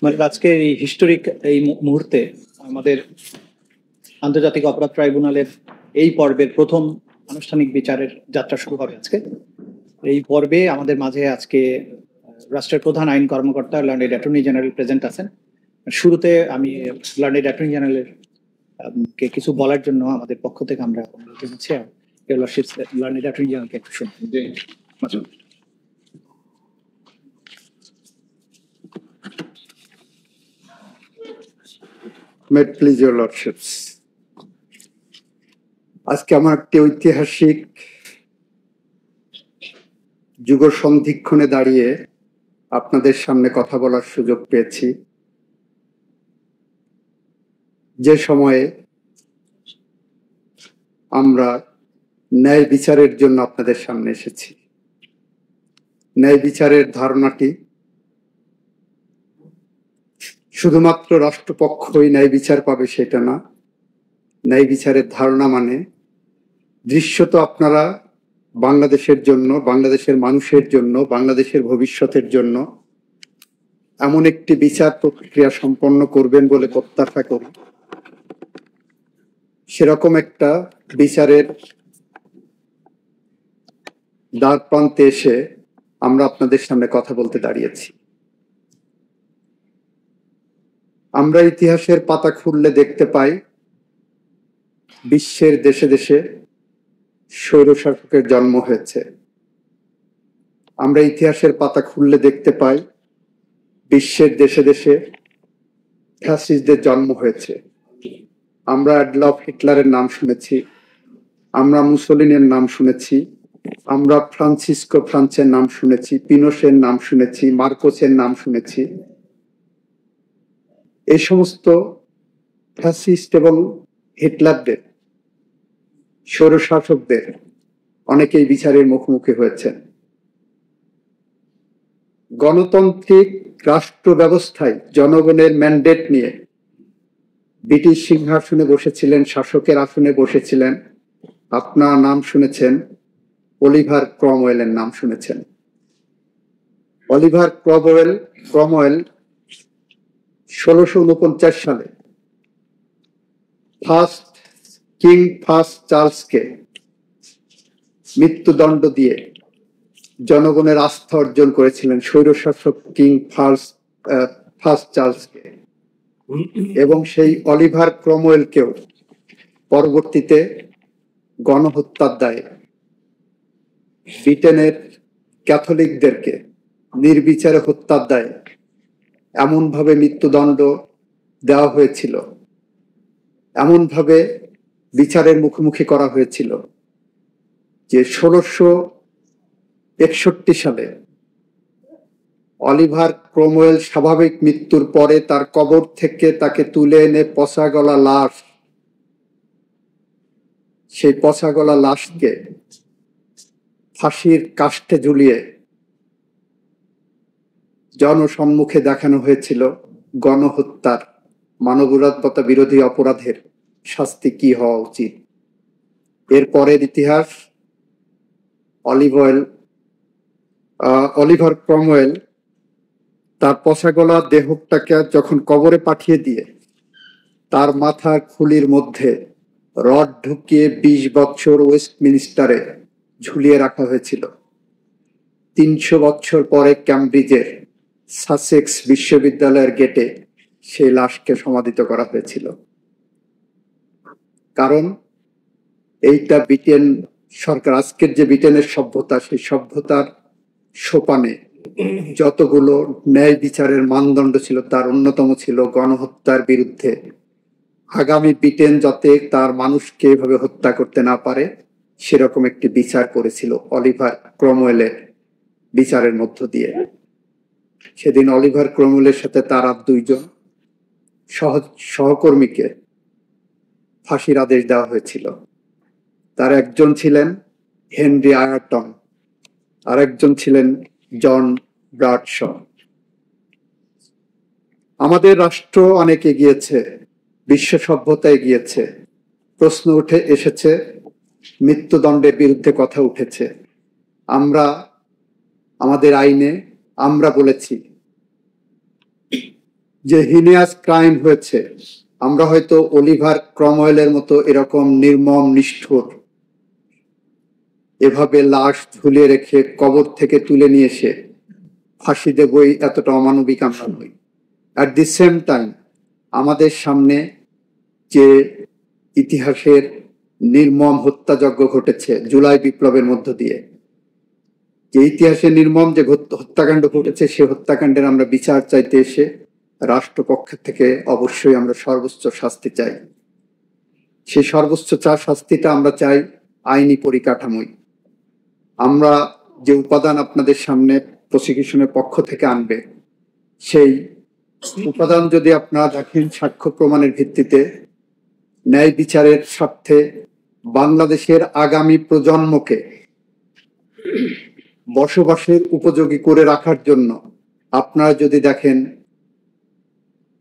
মানে আজকে এই হিস্টোরিক এই মুহূর্তে আমাদের আন্তর্জাতিক অপরাধ ট্রাইব্যুনালের এই পর্বের প্রথম আনুষ্ঠানিক বিচারের যাত্রা শুরু হবে আজকে। এই পর্বে আমাদের মাঝে আজকে রাষ্ট্রের প্রধান আইন কর্মকর্তা লার্নেড অ্যাটর্নি জেনারেল প্রেজেন্ট আছেন। শুরুতে আমি লার্নেড অ্যাটর্নি জেনারেলের কে কিছু বলার জন্য আমাদের পক্ষ থেকে আমরা অনুরোধ জানাচ্ছি। লার্নেড অ্যাটর্নি জেনারেলকে একটু শুনুন। May it please your lordships, আজকে আমার একটি ঐতিহাসিক যুগ সন্ধিক্ষণে দাঁড়িয়ে আপনাদের সামনে কথা বলার সুযোগ পেয়েছি, যে সময়ে আমরা ন্যায় বিচারের জন্য আপনাদের সামনে এসেছি। ন্যায় বিচারের ধারণাটি শুধুমাত্র রাষ্ট্রপক্ষই ন্যায় বিচার পাবে সেটা না। ন্যায় বিচারের ধারণা মানে দৃশ্যত আপনারা বাংলাদেশের জন্য, বাংলাদেশের মানুষের জন্য, বাংলাদেশের ভবিষ্যতের জন্য এমন একটি বিচার প্রক্রিয়া সম্পন্ন করবেন বলে প্রত্যাশা করি। সেরকম একটা বিচারের দ্বার প্রান্তে এসে আমরা আপনাদের সামনে কথা বলতে দাঁড়িয়েছি। আমরা ইতিহাসের পাতা খুললে দেখতে পাই বিশ্বের দেশে দেশে স্বৈরশাসকের জন্ম হয়েছে। আমরা ইতিহাসের পাতা খুললে দেখতে পাই বিশ্বের দেশে দেশে ফ্যাসিস্টদের জন্ম হয়েছে। আমরা অ্যাডলফ হিটলারের নাম শুনেছি, আমরা মুসোলিনের নাম শুনেছি, আমরা ফ্রান্সিসকো ফ্রান্সের নাম শুনেছি, পিনোশের নাম শুনেছি, মার্কোসের নাম শুনেছি। এই সমস্ত ফ্যাসিস্ট এবং হিটলারদের, স্বৈরশাসকদের অনেকেই বিচারের মুখোমুখি হয়েছেন। গণতান্ত্রিক রাষ্ট্র ব্যবস্থায় জনগণের ম্যান্ডেট নিয়ে ব্রিটিশ সিংহাসনে বসেছিলেন, শাসকের আসনে বসেছিলেন। আপনার নাম শুনেছেন, অলিভার ক্রমওয়েলের নাম শুনেছেন। অলিভার ক্রমওয়েল 1649 সালে কিং ফার্স্ট চার্লসকে মৃত্যুদণ্ড দিয়ে জনগণের আস্থা অর্জন করেছিলেন, স্বৈরশাসক কিং ফার্স্ট চার্লসকে। এবং সেই অলিভার ক্রমওয়েলকেও পরবর্তীতে গণহত্যার দায়ে ব্রিটেনের ক্যাথলিকদেরকে নির্বিচারে হত্যার দায়ে এমনভাবে মৃত্যুদণ্ড দেওয়া হয়েছিল, এমনভাবে বিচারের মুখোমুখি করা হয়েছিল যে 1661 সালে অলিভার ক্রমওয়েল স্বাভাবিক মৃত্যুর পরে তার কবর থেকে তাকে তুলে এনে পচা গলা লাশ, সেই পচা গলা লাশকে ফাঁসির কাষ্ঠে ঝুলিয়ে জনসম্মুখে দেখানো হয়েছিল গণহত্যার, মানবতাবিরোধী বিরোধী অপরাধের শাস্তি কি হওয়া উচিত। এরপরের ইতিহাস, অলিভার ক্রমওয়েল তার পচা গলা দেহটাকে যখন কবরে পাঠিয়ে দিয়ে তার মাথার খুলির মধ্যে রড ঢুকিয়ে 20 বছর ওয়েস্টমিনিস্টারে ঝুলিয়ে রাখা হয়েছিল। 300 বছর পরে ক্যামব্রিজের সাসেক্স বিশ্ববিদ্যালয়ের গেটে সেই লাশকে সমাধিত করা হয়েছিল। কারণ এইটা ব্রিটেন সরকার, আজকের যে ব্রিটেনের সভ্যতা, সেই সভ্যতার সোপানে যতগুলো ন্যায় বিচারের মানদণ্ড ছিল তার অন্যতম ছিল গণহত্যার বিরুদ্ধে আগামী ব্রিটেন যাতে তার মানুষকে এভাবে হত্যা করতে না পারে সেরকম একটি বিচার করেছিল অলিভার ক্রমওয়েলের বিচারের মধ্য দিয়ে। সেদিন অলিভার ক্রমওয়েলের সাথে তার আর 2 জন সহকর্মীকে ফাঁসির আদেশ দেওয়া হয়েছিল। তার একজন ছিলেন হেনরি আয়ারটন, আর একজন ছিলেন জন ব্রাডশ। আমাদের রাষ্ট্র অনেক এগিয়েছে, বিশ্ব সভ্যতা এগিয়েছে, প্রশ্ন উঠে এসেছে, মৃত্যুদণ্ডের বিরুদ্ধে কথা উঠেছে। আমরা আমাদের আইনে আমরা বলেছি যে হিনিয়াস ক্রাইম হয়েছে, আমরা হয়তো অলিভার ক্রমওয়েলের মতো এরকম নির্মম নিষ্ঠুর এভাবে লাশ ঝুলিয়ে রেখে কবর থেকে তুলে নিয়ে এসে ফাঁসি দেবই এতটা অমানবিক আমরা নই। অ্যাট দি সেম টাইম আমাদের সামনে যে ইতিহাসের নির্মম হত্যাযজ্ঞ ঘটেছে জুলাই বিপ্লবের মধ্য দিয়ে, যে ইতিহাসে নির্মম যে হত্যাকাণ্ড ঘটেছে, সে হত্যাকাণ্ডের আমরা বিচার চাইতে এসে রাষ্ট্রপক্ষের থেকে অবশ্যই আমরা সর্বোচ্চ শাস্তি চাই। সেই সর্বোচ্চ শাস্তিটা আমরা চাই আইনি পরিকাঠামোয়। আমরা যে উপাদান আপনাদের সামনে প্রসিকিউশনের পক্ষ থেকে আনবে, সেই উপাদান যদি আপনারা দেখেন সাক্ষ্য প্রমাণের ভিত্তিতে ন্যায় বিচারের স্বার্থে বাংলাদেশের আগামী প্রজন্মকে বসবাসের উপযোগী করে রাখার জন্য আপনারা যদি দেখেন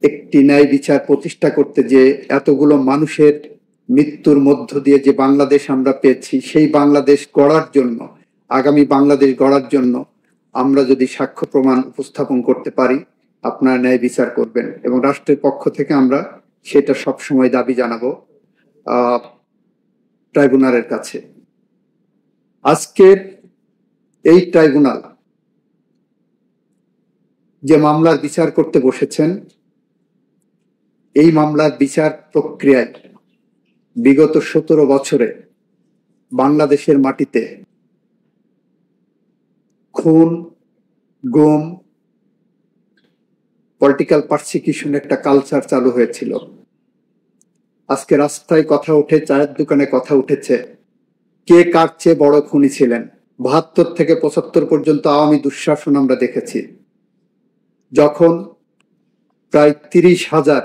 একটি ন্যায় বিচার প্রতিষ্ঠা করতে যে এতগুলো মানুষের মৃত্যুর মধ্য দিয়ে যে বাংলাদেশ আমরা পেয়েছি, সেই বাংলাদেশ গড়ার জন্য, আগামী বাংলাদেশ গড়ার জন্য আমরা যদি সাক্ষ্য প্রমাণ উপস্থাপন করতে পারি, আপনারা ন্যায় বিচার করবেন। এবং রাষ্ট্রের পক্ষ থেকে আমরা সেটা সবসময় দাবি জানাবো ট্রাইব্যুনালের কাছে। আজকের এই ট্রাইব্যুনাল যে মামলার বিচার করতে বসেছেন, এই মামলার বিচার প্রক্রিয়ায় বিগত 17 বছরে বাংলাদেশের মাটিতে খুন, গুম, পলিটিক্যাল পারসিকিউশন একটা কালচার চালু হয়েছিল। আজকে রাস্তায় কথা উঠে, চায়ের দোকানে কথা উঠেছে কে কার চেয়ে বড় খুনি ছিলেন। 72 থেকে 75 পর্যন্ত আওয়ামী দুঃশাসন আমরা দেখেছি, যখন প্রায় 30,000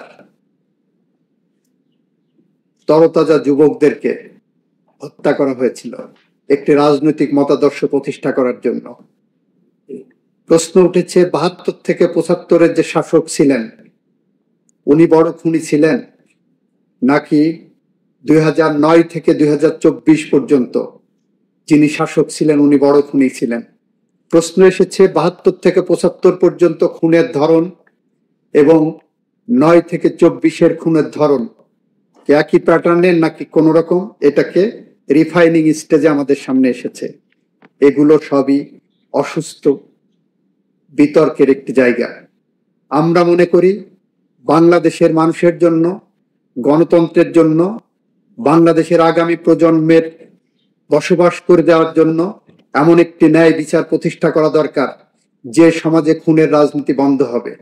তরতাজা যুবকদেরকে হত্যা করা হয়েছিল একটি রাজনৈতিক মতাদর্শ প্রতিষ্ঠা করার জন্য। প্রশ্ন উঠেছে 72 থেকে 75-এর যে শাসক ছিলেন উনি বড় খুনি ছিলেন, নাকি 2009 থেকে 2024 পর্যন্ত যিনি শাসক ছিলেন উনি বড় খুনি ছিলেন। প্রশ্ন এসেছে 72 থেকে 75 পর্যন্ত খুনের ধরন এবং 9 থেকে 24-এর খুনের ধরন একই প্যাটার্নের নাকি কোন রকম এটাকে রিফাইনিং স্টেজে আমাদের সামনে এসেছে। এগুলো সবই অসুস্থ বিতর্কের একটি জায়গা। আমরা মনে করি বাংলাদেশের মানুষের জন্য, গণতন্ত্রের জন্য, বাংলাদেশের আগামী প্রজন্মের বসবাস করে দেওয়ার জন্য এমন একটি ন্যায় বিচার প্রতিষ্ঠা করা দরকার যে সমাজে খুনের রাজনীতি বন্ধ হবে।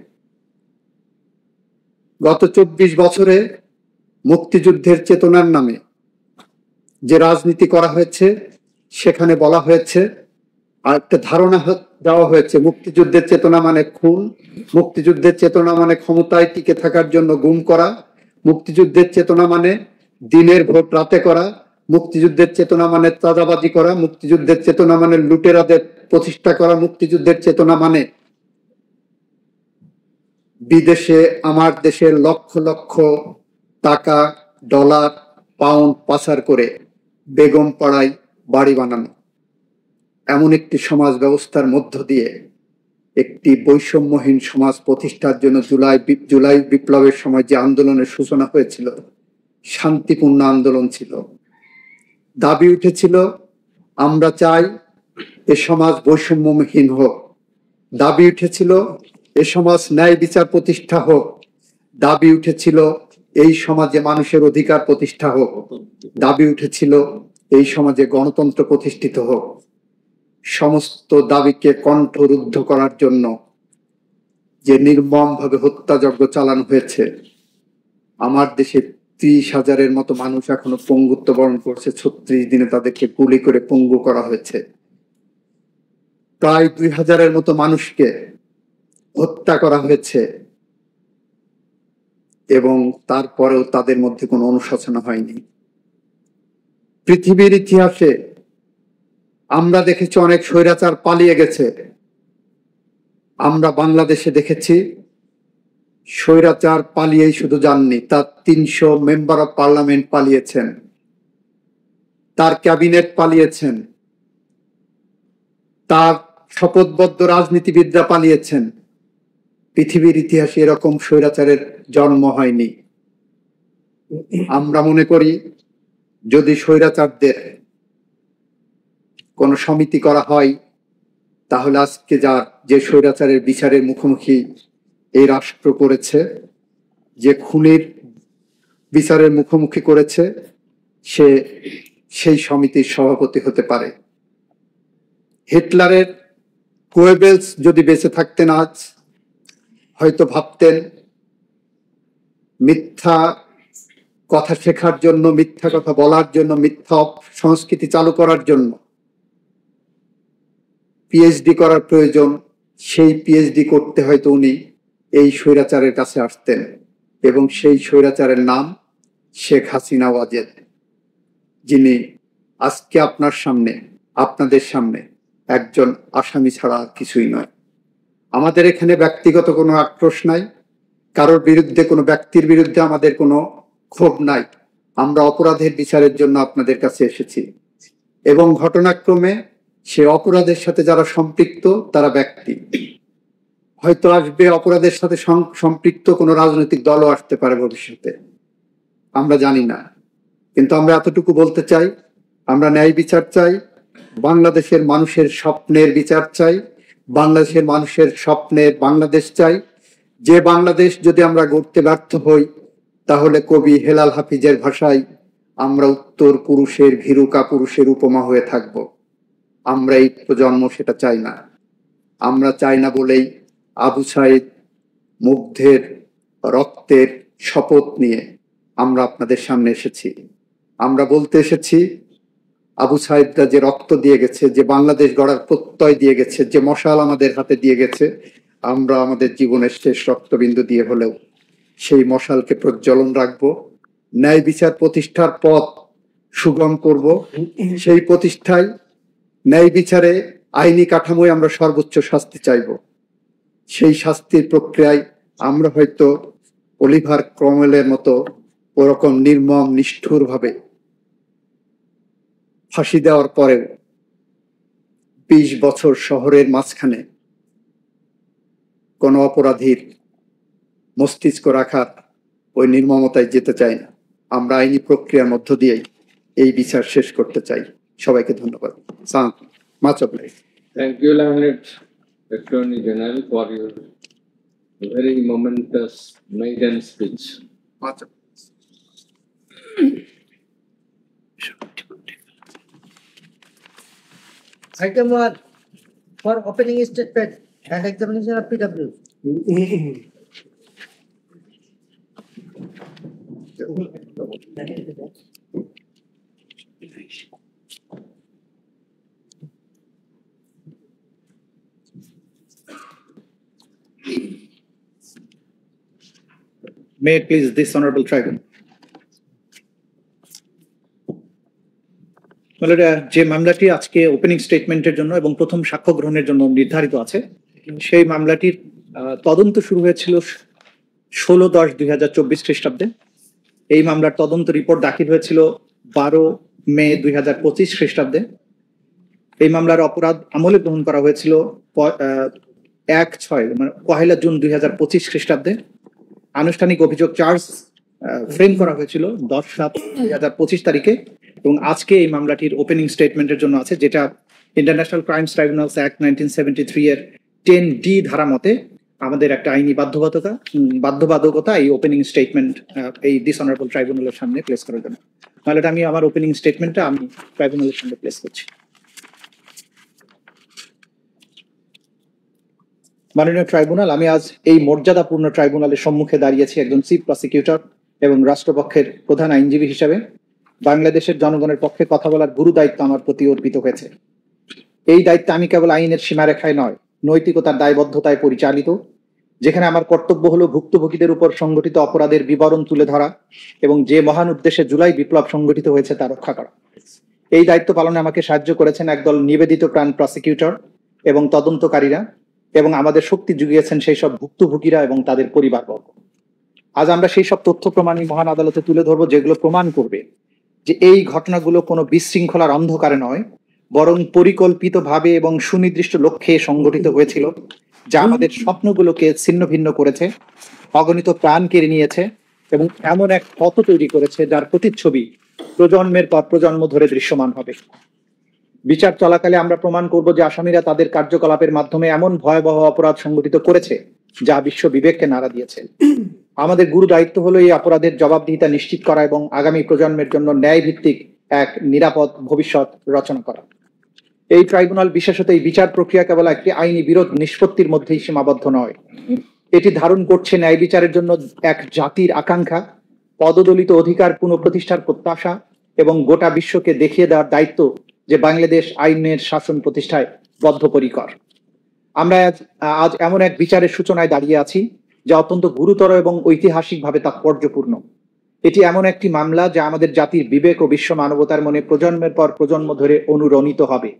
গত 24 বছরে মুক্তিযুদ্ধের চেতনার নামে যে রাজনীতি করা হয়েছে, সেখানে বলা হয়েছে আর একটা ধারণা দেওয়া হয়েছে মুক্তিযুদ্ধের চেতনা মানে খুন, মুক্তিযুদ্ধের চেতনা মানে ক্ষমতায় টিকে থাকার জন্য গুম করা, মুক্তিযুদ্ধের চেতনা মানে দিনের ভোট রাতে করা, মুক্তিযুদ্ধের চেতনা মানে চাঁদাবাজি করা, মুক্তিযুদ্ধের চেতনা মানে লুটেরাদের প্রতিষ্ঠা করা, মুক্তিযুদ্ধের চেতনা মানে বিদেশে আমার দেশের লক্ষ লক্ষ টাকা, ডলার, পাউন্ড পাচার করে বেগম পাড়ায় বাড়ি বানানো। এমন একটি সমাজ ব্যবস্থার মধ্য দিয়ে একটি বৈষম্যহীন সমাজ প্রতিষ্ঠার জন্য জুলাই বিপ্লবের সময় যে আন্দোলনের সূচনা হয়েছিল, শান্তিপূর্ণ আন্দোলন ছিল। দাবি উঠেছিল আমরা চাই এ সমাজ বৈষম্যহীন হোক, দাবি উঠেছিল এ সমাজ ন্যায় বিচার প্রতিষ্ঠা হোক, দাবি উঠেছিল এই সমাজে মানুষের অধিকার প্রতিষ্ঠা হোক, দাবি উঠেছিল এই সমাজে গণতন্ত্র প্রতিষ্ঠিত হোক। সমস্ত দাবিকে কণ্ঠরুদ্ধ করার জন্য যে নির্মমভাবে হত্যাযজ্ঞ চালানো হয়েছে, আমার দেশে 30,000-এর মতো মানুষ এখনো পঙ্গুত্ব বরণ করছে। 36 দিনে তাদেরকে গুলি করে পঙ্গু করা হয়েছে। প্রায় 2,000-এর মতো মানুষকে হত্যা করা হয়েছে এবং তারপরেও তাদের মধ্যে কোনো অনুশোচনা হয়নি। পৃথিবীর ইতিহাসে আমরা দেখেছি অনেক স্বৈরাচার পালিয়ে গেছে। আমরা বাংলাদেশে দেখেছি স্বৈরাচার পালিয়েই শুধু যাননি, তার 300 মেম্বার অফ পার্লামেন্ট পালিয়েছেন, তার ক্যাবিনেট পালিয়েছেন, তার শপথবদ্ধ রাজনীতিবিদরা পালিয়েছেন। পৃথিবীর ইতিহাসে এরকম স্বৈরাচারের জন্ম হয়নি। আমরা মনে করি যদি স্বৈরাচারদের কোনো সমিতি করা হয়, তাহলে আজকে যে স্বৈরাচারের বিচারের মুখোমুখি এই রাষ্ট্র করেছে, যে খুনির বিচারের মুখোমুখি করেছে, সে সেই সমিতির সভাপতি হতে পারে। হিটলারের গোয়েবেলস যদি বেঁচে থাকতেন আজ, হয়তো ভাবতেন মিথ্যা কথা শেখার জন্য, মিথ্যা কথা বলার জন্য, মিথ্যা সংস্কৃতি চালু করার জন্য পিএইচডি করার প্রয়োজন। সেই পিএইচডি করতে হয়তো উনি এই স্বৈরাচারের কাছে আসতেন, এবং সেই স্বৈরাচারের নাম শেখ হাসিনা ওয়াজেদ, যিনি আজকে আপনাদের সামনে একজন আসামি ছাড়া আর কিছুই নয়। আমাদের এখানে ব্যক্তিগত কোনো আক্রোশ নাই, কারোর বিরুদ্ধে, কোনো ব্যক্তির বিরুদ্ধে আমাদের কোনো ক্ষোভ নাই। আমরা অপরাধের বিচারের জন্য আপনাদের কাছে এসেছি, এবং ঘটনাক্রমে সে অপরাধের সাথে যারা সম্পৃক্ত তারা ব্যক্তি, হয়তো আসবে অপরাধের সাথে সম্পৃক্ত কোনো রাজনৈতিক দলও আসতে পারে ভবিষ্যতে, আমরা জানি না। কিন্তু আমরা এতটুকু বলতে চাই, আমরা ন্যায় বিচার চাই, বাংলাদেশের মানুষের স্বপ্নের বিচার চাই, বাংলাদেশের মানুষের স্বপ্নের বাংলাদেশ চাই। যে বাংলাদেশ যদি আমরা গড়তে ব্যর্থ হই, তাহলে কবি হেলাল হাফিজের ভাষায় আমরা উত্তর পুরুষের ভীরু কাপুরুষের উপমা হয়ে থাকব। আমরা এই প্রজন্ম সেটা চাই না। আমরা চাই না বলেই আবু সাইদ মুগ্ধের রক্তের শপথ নিয়ে আমরা আপনাদের সামনে এসেছি। আমরা বলতে এসেছি, আবু সাইদরা যে রক্ত দিয়ে গেছে, যে বাংলাদেশ গড়ার প্রত্যয় দিয়ে গেছে, যে মশাল আমাদের হাতে দিয়ে গেছে, আমরা আমাদের জীবনের শেষ রক্তবিন্দু দিয়ে হলেও সেই মশালকে প্রজ্বলন রাখবো। ন্যায় বিচার প্রতিষ্ঠার পথ সুগম করব। সেই প্রতিষ্ঠায় ন্যায় বিচারে আইনি কাঠামোয় আমরা সর্বোচ্চ শাস্তি চাইব। সেই শাস্তির প্রক্রিয়ায় আমরা হয়তো অলিভার ক্রমওয়েলের মতো ওরকম নির্মম নিষ্ঠুর ভাবে ফাঁসি দেওয়ার পরেও 20 বছর শহরের মাঝখানে কোনো অপরাধীর মস্তিষ্ক রাখার ওই নির্মমতায় যেতে চাই না। আমরা আইনি প্রক্রিয়ার মধ্য দিয়েই এই বিচার শেষ করতে চাই। সবাইকে ধন্যবাদ। Much obliged. Thank you, Learned Attorney General, for your very momentous maiden speech. Much obliged. Item 1 for opening statement and examination of PW. May it please this honorable tribunal. যে মামলাটি আজকে ওপেনিং স্টেটমেন্টের জন্য এবং প্রথম সাক্ষ্য গ্রহণের জন্য নির্ধারিত আছে, সেই মামলাটির তদন্ত শুরু হয়েছিল 16/10/2024 খ্রিস্টাব্দে। এই মামলার তদন্ত রিপোর্ট দাখিল হয়েছিল 12 মে 2025 খ্রিস্টাব্দে। এই মামলার অপরাধ আমলে গ্রহণ করা হয়েছিল 1/6 মানে 1 জুন 2025 খ্রিস্টাব্দে। আনুষ্ঠানিক অভিযোগ চার্জ ফ্রেম করা হয়েছিল 10/7/2025 তারিখে, এবং আজকে এই মামলাটির ওপেনিং স্টেটমেন্টের জন্য আছে, যেটা ইন্টারন্যাশনাল ক্রাইমস ট্রাইব্যুনালস অ্যাক্ট 1973 এর 10D ধারা মতে আমাদের একটা আইনি বাধ্যবাধকতা এই ওপেনিং স্টেটমেন্ট এই দিস অনারেবল ট্রাইব্যুনালের সামনে প্লেস করার জন্য। তাহলে আমি আমার ওপেনিং স্টেটমেন্টটা আমি ট্রাইব্যুনালের সামনে প্লেস করছি। মাননীয় ট্রাইব্যুনাল, আমি আজ এই মর্যাদাপূর্ণ ট্রাইব্যুনালের সম্মুখে দাঁড়িয়েছি একজন চিফ প্রসিকিউটর এবং রাষ্ট্রপক্ষের প্রধান আইনজীবী হিসেবে। বাংলাদেশের জনগণের পক্ষে কথা বলার গুরু দায়িত্ব আমার প্রতি অর্পিত হয়েছে। এই দায়িত্ব আমি কেবল আইনের সীমারেখায় নয়, নৈতিকতার দায়বদ্ধতায় পরিচালিত, যেখানে আমার কর্তব্য হলো ভুক্তভোগীদের উপর সংগঠিত অপরাধের বিবরণ তুলে ধরা এবং যে মহান উদ্দেশ্যে জুলাই বিপ্লব সংগঠিত হয়েছে তা রক্ষা করা। এই দায়িত্ব পালনে আমাকে সাহায্য করেছেন একদল নিবেদিত প্রাণ প্রসিকিউটর এবং তদন্তকারীরা, এবং আমাদের শক্তি জুগিয়েছেন সেই সব ভুক্তভোগীরা এবং তাদের পরিবারবর্গ। আজ আমরা সেই সব তথ্য প্রমাণই মহান আদালতে তুলে ধরবো, যেগুলো প্রমাণ করবে যে এই ঘটনাগুলো কোনো বিশৃঙ্খলার অন্ধকারে নয়, বরং পরিকল্পিতভাবে এবং সুনির্দিষ্ট লক্ষ্যে সংগঠিত হয়েছিল, যা আমাদের স্বপ্নগুলোকে ছিন্ন ভিন্ন করেছে, অগণিত প্রাণ কেড়ে নিয়েছে এবং এমন এক পথ তৈরি করেছে যার প্রতিচ্ছবি প্রজন্মের পর প্রজন্ম ধরে দৃশ্যমান হবে। বিচার চলাকালে আমরা প্রমাণ করব যে আসামিরা তাদের কার্যকলাপের মাধ্যমে এমন ভয়াবহ অপরাধ সংগঠিত করেছে যা বিশ্ব বিবেককে নাড়া দিয়েছে। আমাদের গুরু দায়িত্ব হলো এই অপরাধের জবাবদিহিতা নিশ্চিত করা এবং আগামী প্রজন্মের জন্য ন্যায় ভিত্তিক এক নিরাপদ ভবিষ্যৎ রচনা করা। এই ট্রাইব্যুনাল, বিশেষত এই বিচার প্রক্রিয়া, কেবল একটি আইনি বিরোধ নিষ্পত্তির মধ্যেই সীমাবদ্ধ নয়। এটি ধারণ করছে ন্যায় বিচারের জন্য এক জাতির আকাঙ্ক্ষা, পদদলিত অধিকার পুনঃপ্রতিষ্ঠার প্রত্যাশা এবং গোটা বিশ্বকে দেখিয়ে দেওয়ার দায়িত্ব যে বাংলাদেশ আইনের শাসন প্রতিষ্ঠায় বদ্ধপরিকর। আমরা আজ এমন এক বিচারের সূচনায় দাঁড়িয়ে আছি যা অত্যন্ত গুরুতর এবং ঐতিহাসিকভাবে তাৎপর্যপূর্ণ। এটি এমন একটি মামলা যা আমাদের জাতির বিবেক ও বিশ্ব মানবতার মনে প্রজন্মের পর প্রজন্ম ধরে অনুরণিত হবে।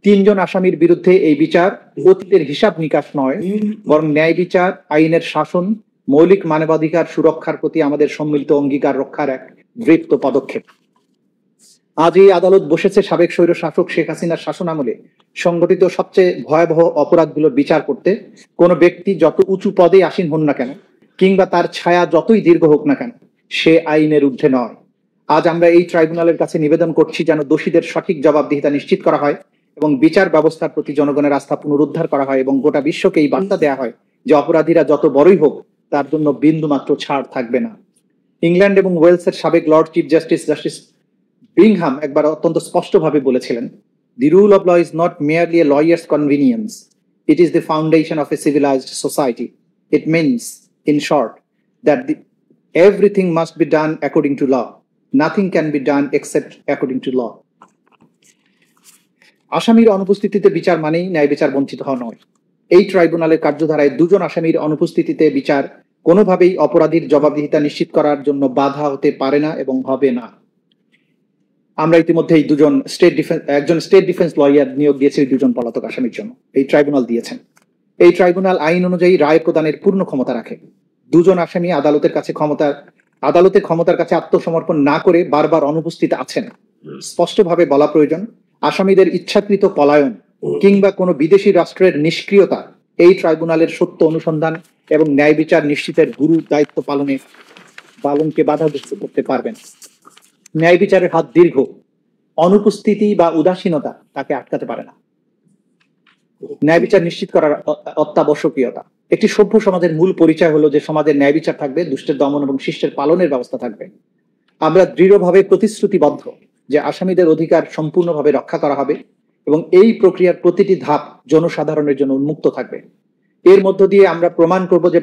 3 জন আসামির বিরুদ্ধে এই বিচার অতীতের হিসাব নিকাশ নয়, বরং ন্যায় বিচার, আইনের শাসন, মৌলিক মানবাধিকার সুরক্ষার প্রতি আমাদের সম্মিলিত অঙ্গীকার রক্ষার এক দৃপ্ত পদক্ষেপ। আজ এই আদালত বসেছে সাবেক স্বৈর শাসক শেখ হাসিনার শাসনামলে সংগঠিত সবচেয়ে ভয়াবহ অপরাধগুলোর বিচার করতে। কোনো ব্যক্তি যত উঁচু পদে আসীন হন না কেন, কিংবা তার ছায়া যতই দীর্ঘ হোক না কেন, সে আইনের ঊর্ধ্বে নয়। আজ আমরা এই ট্রাইব্যুনালের কাছে নিবেদন করছি যেন দোষীদের সঠিক জবাবদিহিতা নিশ্চিত করা হয় এবং বিচার ব্যবস্থার প্রতি জনগণের আস্থা পুনরুদ্ধার করা হয় এবং গোটা বিশ্বকে এই বার্তা দেওয়া হয় যে অপরাধীরা যত বড়ই হোক তার জন্য বিন্দুমাত্র ছাড় থাকবে না। ইংল্যান্ড এবং ওয়েলসের সাবেক লর্ড চিফ জাস্টিস বিংহাম একবার অত্যন্ত স্পষ্টভাবে বলেছিলেন, "The rule of law is not merely a lawyer's convenience. It is the foundation of a civilized society. It means, in short, that everything must be done according to law. Nothing can be done except according to law." আসামির অনুপস্থিতিতে বিচার মানেই ন্যায় বিচার বঞ্চিত হওয়া নয়। এই ট্রাইব্যুনালের কার্যধারায় 2 জন আসামির অনুপস্থিতিতে বিচার কোনোভাবেই অপরাধীর জবাবদিহিতা নিশ্চিত করার জন্য বাধা হতে পারে না এবং হবে না। আমরা ইতিমধ্যে এই একজন স্টেট ডিফেন্স লয়ার নিয়োগ দিয়েছে 2 জন পলাতক আসামির জন্য। এই ট্রাইব্যুনাল দিয়েছেন। এই ট্রাইব্যুনাল আইন অনুযায়ী রায় প্রদানের পূর্ণ ক্ষমতা রাখে। 2 জন আসামি আদালতের ক্ষমতার কাছে আত্মসমর্পণ না করে বারবার অনুপস্থিত আছেন। স্পষ্টভাবে বলা প্রয়োজন, আসামিদের ইচ্ছাকৃত পলায়ন কিংবা কোনো বিদেশি রাষ্ট্রের নিষ্ক্রিয়তা এই ট্রাইব্যুনালের সত্য অনুসন্ধান এবং ন্যায় বিচার নিশ্চিতের গুরু দায়িত্ব পালনকে বাধাগ্রস্ত করতে পারবেন। ন্যায় বিচারের হাত দীর্ঘ, অনুপস্থিতি বা উদাসীনতা তাকে আটকাতে পারে না। ন্যায় বিচার নিশ্চিত করার অত্যাবশ্যকীয়তা। একটি সভ্য সমাজের মূল পরিচয় হলো যে সমাজের ন্যায় বিচার থাকবে, দুষ্টের দমন এবং শিষ্টের পালনের ব্যবস্থা থাকবে। আমরা দৃঢ়ভাবে প্রতিশ্রুতিবদ্ধ যে আসামিদের অধিকার সম্পূর্ণভাবে রক্ষা করা হবে এবং এই প্রক্রিয়ার প্রতিটি ধাপ জনসাধারণের জন্য উন্মুক্ত থাকবে। এর মধ্য দিয়ে আমরা প্রমাণ করব যে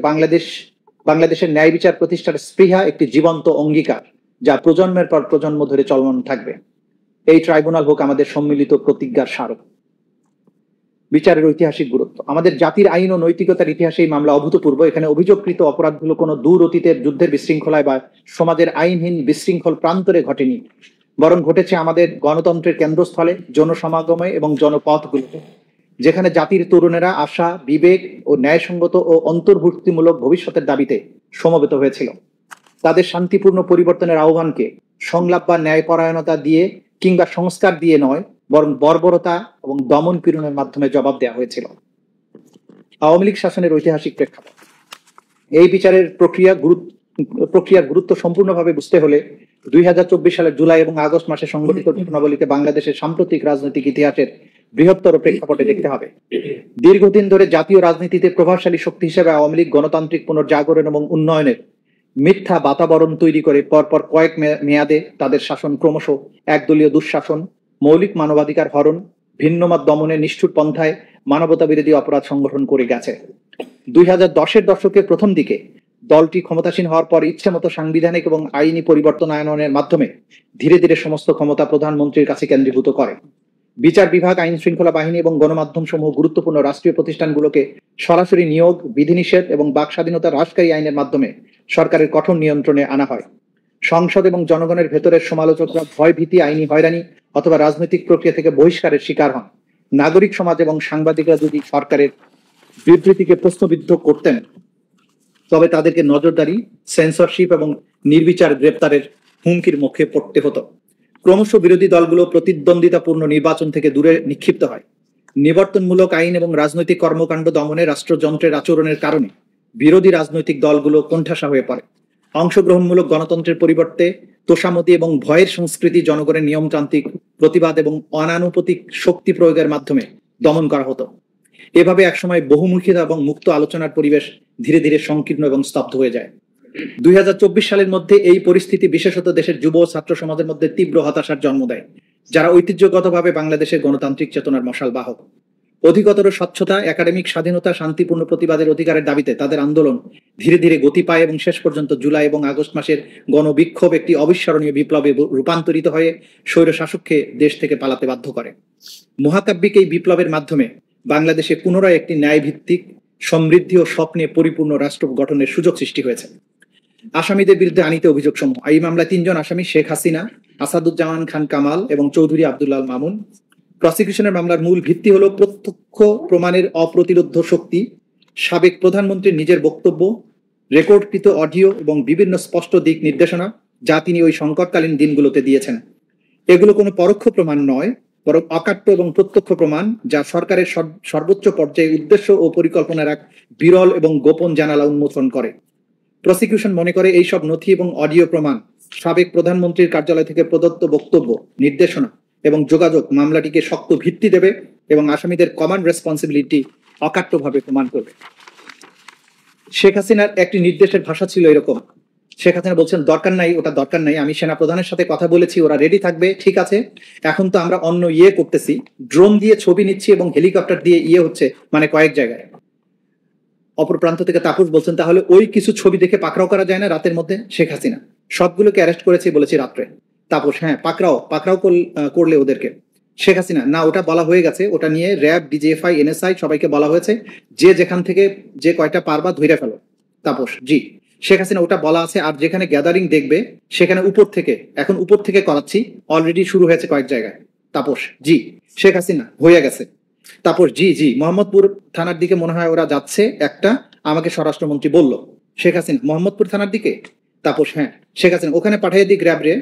বাংলাদেশের ন্যায় বিচার প্রতিষ্ঠার স্পৃহা একটি জীবন্ত অঙ্গীকার যা প্রজন্মের পর প্রজন্ম ধরে চলমান থাকবে। এই ট্রাইব্যুনাল হোক আমাদের সম্মিলিত প্রতিজ্ঞার স্মারক। বিচারের ঐতিহাসিক গুরুত্ব। আমাদের জাতির আইন ও নৈতিকতার ইতিহাসে এই মামলা অভূতপূর্ব। এখানে অভিযোগকৃত অপরাধগুলো কোনো দূর অতীতের যুদ্ধের বিশৃঙ্খলায় বা সমাজের আইনহীন বিশৃঙ্খল প্রান্তরে ঘটেনি, বরং ঘটেছে আমাদের গণতন্ত্রের কেন্দ্রস্থলে, জনসমাগমে এবং জনপথগুলোতে, যেখানে জাতির তরুণেরা আশা, বিবেক ও ন্যায়সঙ্গত ও অন্তর্ভুক্তিমূলক ভবিষ্যতের দাবিতে সমবেত হয়েছিল। তাদের শান্তিপূর্ণ পরিবর্তনের আহ্বানকে সংলাপ বা ন্যায়পরায়ণতা দিয়ে কিংবা সংস্কার দিয়ে নয়, বরং বর্বরতা এবং দমন পীড়নের মাধ্যমে জবাব দেওয়া হয়েছিল। আওয়ামী লীগ শাসনের ঐতিহাসিক প্রেক্ষাপট। এই বিচারের প্রক্রিয়ার গুরুত্ব সম্পূর্ণভাবে বুঝতে হলে 2024 সালের জুলাই এবং আগস্ট মাসে সংঘটিত ঘটনাবলীকে বাংলাদেশের সাম্প্রতিক রাজনৈতিক ইতিহাসের বৃহত্তর প্রেক্ষাপটে দেখতে হবে। দীর্ঘদিন ধরে জাতীয় রাজনীতিতে প্রভাবশালী শক্তি হিসেবে আওয়ামী লীগ গণতান্ত্রিক পুনর্জাগরণ এবং উন্নয়নের মিথ্যা বাতাবরণ তৈরি করে পরপর কয়েক মেয়াদে তাদের শাসন ক্রমশ একদলীয় দুঃশাসন, মৌলিক মানবাধিকার হরণ, ভিন্নমত দমনের নিষ্ঠুর পন্থায় মানবতা বিরোধী অপরাধ সংগঠন করে গেছে। 2010-এর দশকের প্রথম দিকে দলটি ক্ষমতাসীন হওয়ার পর ইচ্ছেমতো সাংবিধানিক এবং আইনি পরিবর্তন আনয়নের মাধ্যমে ধীরে ধীরে সমস্ত ক্ষমতা প্রধানমন্ত্রীর কাছে কেন্দ্রীভূত করে। বিচার বিভাগ, আইন শৃঙ্খলা বাহিনী এবং গণমাধ্যম সমূহ গুরুত্বপূর্ণ রাষ্ট্রীয় প্রতিষ্ঠানগুলোকে সরাসরি নিয়োগ, বিধিনিষেধ এবং বাক স্বাধীনতা হ্রাসকারী আইনের মাধ্যমে সরকারের কঠোর নিয়ন্ত্রণে আনা হয়। সংসদ এবং জনগণের ভেতরের সমালোচকরা ভয়, ভীতি, আইনি হয়রানি অথবা রাজনৈতিক প্রক্রিয়া থেকে বহিষ্কারের শিকার হন। নাগরিক সমাজ এবং সাংবাদিকরা যদি সরকারের বিবৃতিকে প্রশ্নবিদ্ধ করতেন তবে তাদেরকে নজরদারি, সেন্সরশিপ এবং নির্বিচার গ্রেপ্তারের হুমকির মুখে পড়তে হতো। ক্রমশ বিরোধী দলগুলো প্রতিদ্বন্দ্বিতাপূর্ণ নির্বাচন থেকে দূরে নিক্ষিপ্ত হয়। নিবর্তনমূলক আইন এবং রাজনৈতিক কর্মকাণ্ড দমনে রাষ্ট্রযন্ত্রের আচরণের কারণে বিরোধী রাজনৈতিক দলগুলো কোণঠাসা হয়ে পড়ে। অংশগ্রহণমূলক গণতন্ত্রের পরিবর্তে তোষামতি এবং ভয়ের সংস্কৃতি জনগণের নিয়মতান্ত্রিক প্রতিবাদ এবং অনানুপাতিক শক্তি প্রয়োগের মাধ্যমে দমন করা হতো। এভাবে একসময় বহুমুখিতা এবং মুক্ত আলোচনার পরিবেশ ধীরে ধীরে সংকীর্ণ এবং স্তব্ধ হয়ে যায়। 2024 সালের মধ্যে এই পরিস্থিতি বিশেষত দেশের যুব ছাত্র সমাজের মধ্যে তীব্র হতাশার জন্ম দেয়, যারা ঐতিহ্যগতভাবে বাংলাদেশের গণতান্ত্রিক চেতনার মশাল বাহক। অধিকতর স্বচ্ছতা, একাডেমিক স্বাধীনতা, শান্তিপূর্ণ প্রতিবাদের অধিকারের দাবিতে তাদের আন্দোলন ধীরে ধীরে গতি পায় এবং শেষ পর্যন্ত জুলাই এবং আগস্ট মাসের গণবিক্ষোভ একটি অবিস্মরণীয় বিপ্লবে রূপান্তরিত হয়ে স্বৈরশাসককে দেশ থেকে পালাতে বাধ্য করে। মহাকাব্যিক এই বিপ্লবের মাধ্যমে বাংলাদেশে পুনরায় একটি ন্যায়ভিত্তিক, সমৃদ্ধি ও স্বপ্নে পরিপূর্ণ রাষ্ট্র গঠনের সুযোগ সৃষ্টি হয়েছে। আসামিদের বিরুদ্ধে আনিত অভিযোগ সমূহ: এই মামলায় 3 জন আসামি শেখ হাসিনা, আসাদুজ্জামান খান কামাল এবং চৌধুরী আব্দুল্লাহ মামুন। প্রসিকিউশনের মামলার মূল ভিত্তি হলো প্রত্যক্ষ প্রমাণের অপ্রতিরোধ্য শক্তি, সাবেক প্রধানমন্ত্রীর নিজের বক্তব্য, রেকর্ডকৃত অডিও এবং বিভিন্ন স্পষ্ট দিক নির্দেশনা যা তিনি ওই সংকটকালীন দিনগুলোতে দিয়েছেন। এগুলো কোনো পরোক্ষ প্রমাণ নয়, বরং অকাট্য এবং প্রত্যক্ষ প্রমাণ, যা সরকারের সর্বোচ্চ পর্যায়ে উদ্দেশ্য ও পরিকল্পনার এক বিরল এবং গোপন জানালা উন্মোচন করে। প্রসিকিউশন মনে করে এইসব নথি এবং অডিও প্রমাণ, সাবেক প্রধানমন্ত্রীর কার্যালয় থেকে প্রদত্ত বক্তব্য, নির্দেশনা এবং যোগাযোগ মামলাটিকে শক্ত ভিত্তি দেবে এবং আসামিদের কমন রেসপন্সিবিলিটি অকাট্যভাবে প্রমাণ করবে। শেখ হাসিনার একটি নির্দেশের ভাষা ছিল এরকম: শেখ হাসিনা বলছেন, দরকার নাই, ওটা দরকার নাই, আমি সেনা প্রধানের সাথে কথা বলেছি, ওরা রেডি থাকবে, ঠিক আছে। এখন তো আমরা অন্য করতেছি, ড্রোন দিয়ে ছবি নিচ্ছি এবং হেলিকপ্টার দিয়ে হচ্ছে, মানে কয়েক জায়গায়। অপর প্রান্ত থেকে তাপস বলছেন, তাহলে ওই কিছু ছবি দেখে পাকড়াও করা যায় না রাতের মধ্যে? শেখ হাসিনা, সবগুলোকে অ্যারেস্ট করেছি বলেছি রাত্রে। তাপস, হ্যাঁ, পাকড়াও করলে ওদেরকে। শেখ হাসিনা, না, ওটা বলা হয়ে গেছে, ওটা নিয়ে র্যাব, ডিজিএফআই, এনএসআই সবাইকে বলা হয়েছে, যে যেখান থেকে যে কয়টা পারবা ধরে ফেলো। তাপস, জি। শেখ হাসিনা, ওটা বলা আছে, আর যেখানে গ্যাদারিং দেখবে সেখানে এখন উপর থেকে করাচ্ছি, অলরেডি শুরু হয়েছে কয়েক জায়গায়। তাপস, জি। শেখ হাসিনা, হয়ে গেছে। তাপস, জি জি, মোহাম্মদপুর থানার দিকে মনে হয় ওরা যাচ্ছে, একটা আমাকে স্বরাষ্ট্রমন্ত্রী বলল। শেখ হাসিনা, মোহাম্মদপুর থানার দিকে? তাপস, হ্যাঁ। শেখ হাসিনা, ওখানে পাঠিয়ে দিক র্যাব রে।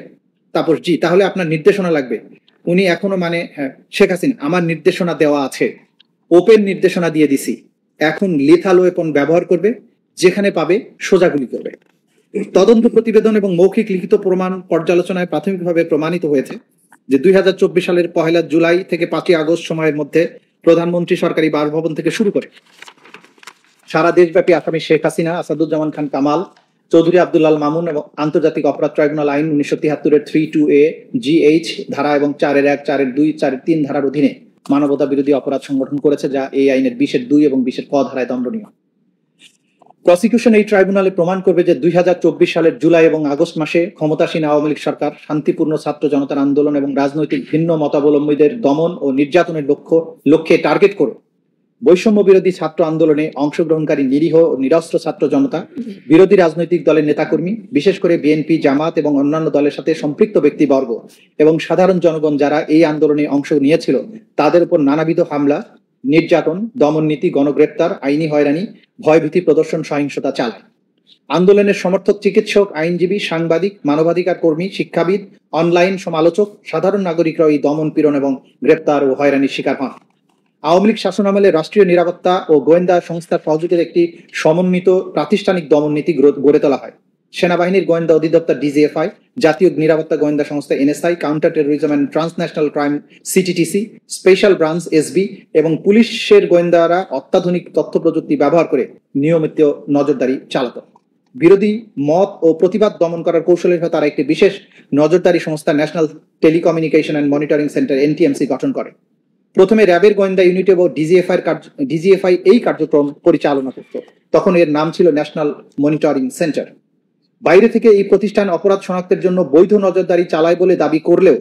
তাপস, জি, তাহলে আপনার নির্দেশনা লাগবে। উনি এখনো হ্যাঁ। শেখ হাসিনা, আমার নির্দেশনা দেওয়া আছে, ওপেন নির্দেশনা দিয়ে দিছি, এখন লিথাল ওয়েপন ব্যবহার করবে, যেখানে পাবে সোজাগুলি করবে। তদন্ত প্রতিবেদন এবং মৌখিক লিখিত প্রমাণ পর্যালোচনায় প্রাথমিকভাবে প্রমাণিত হয়েছে যে 2024 সালের 1 জুলাই থেকে 5 আগস্ট সময়ের মধ্যে প্রধানমন্ত্রী সরকারি বাসভবন থেকে শুরু করে সারা দেশব্যাপী আসামি শেখ হাসিনা, আসাদুজ্জামান খান কামাল, চৌধুরী আব্দুল্লাহ মামুন এবং আন্তর্জাতিক অপরাধ ট্রাইব্যুনাল আইন 1973-এর 3(2)(a), GH ধারা এবং 4(1), 4(2), 4(3) ধারার অধীনে মানবতা বিরোধী অপরাধ সংগঠন করেছে, যা এই আইনের 20(2) এবং 20(ক) ধারায় দণ্ডনীয়। প্রসিকিউশন এই ট্রাইব্যুনালে প্রমাণ করবে যে 2024 সালের জুলাই এবং আগস্ট মাসে ক্ষমতাসীন আওয়ামী লীগ সরকার শান্তিপূর্ণ ছাত্র জনতার আন্দোলন এবং রাজনৈতিক ভিন্ন মতাবলম্বীদের দমন ও নির্যাতনের লক্ষ্যে টার্গেট করে বৈষম্য বিরোধী ছাত্র আন্দোলনে অংশগ্রহণকারী নিরীহ ও নিরস্ত্র ছাত্র জনতা, বিরোধী রাজনৈতিক দলের নেতাকর্মী, বিশেষ করে বিএনপি, জামাত এবং অন্যান্য দলের সাথে সম্পৃক্ত ব্যক্তিবর্গ এবং সাধারণ জনগণ যারা এই আন্দোলনে অংশ নিয়েছিল, তাদের উপর নানাবিধ হামলা, নির্যাতন, দমন নীতি, গণগ্রেপ্তার, আইনি হয়রানি, ভয়ভীতি প্রদর্শন, সহিংসতা চালায়। আন্দোলনের সমর্থক চিকিৎসক, আইনজীবী, সাংবাদিক, মানবাধিকার কর্মী, শিক্ষাবিদ, অনলাইন সমালোচক, সাধারণ নাগরিকরা এই দমন পীড়ন এবং গ্রেপ্তার ও হয়রানির শিকার হন। আওয়ামী লীগ শাসনামলে রাষ্ট্রীয় নিরাপত্তা ও গোয়েন্দা সংস্থার সহযোগিতায় একটি সমন্বিত প্রাতিষ্ঠানিক দমন নীতি গড়ে তোলা হয়। সেনাবাহিনীর গোয়েন্দা অধিদপ্তর DGFI, জাতীয় নিরাপত্তা গোয়েন্দা সংস্থা NSI, counter terrorism and transnational crime CTTC, special branch SB এবং পুলিশের গোয়েন্দারা অত্যাধুনিক তথ্য প্রযুক্তি ব্যবহার করে নিয়মিত নজরদারি চালাত। বিরোধী মত ও প্রতিবাদ দমন করার কৌশলের হয়ে তারা একটি বিশেষ নজরদারি সংস্থা national telecommunication and monitoring centre NTMC গঠন করে। প্রথমে র্যাবের গোয়েন্দা ইউনিট এবং DGFI এই কার্যক্রম পরিচালনা করত। তখন এর নাম ছিল ন্যাশনাল মনিটরিং সেন্টার। বাইরে থেকে এই প্রতিষ্ঠান অপরাধ শনাক্তের জন্য বৈধ নজরদারি চালায় বলে দাবি করলেও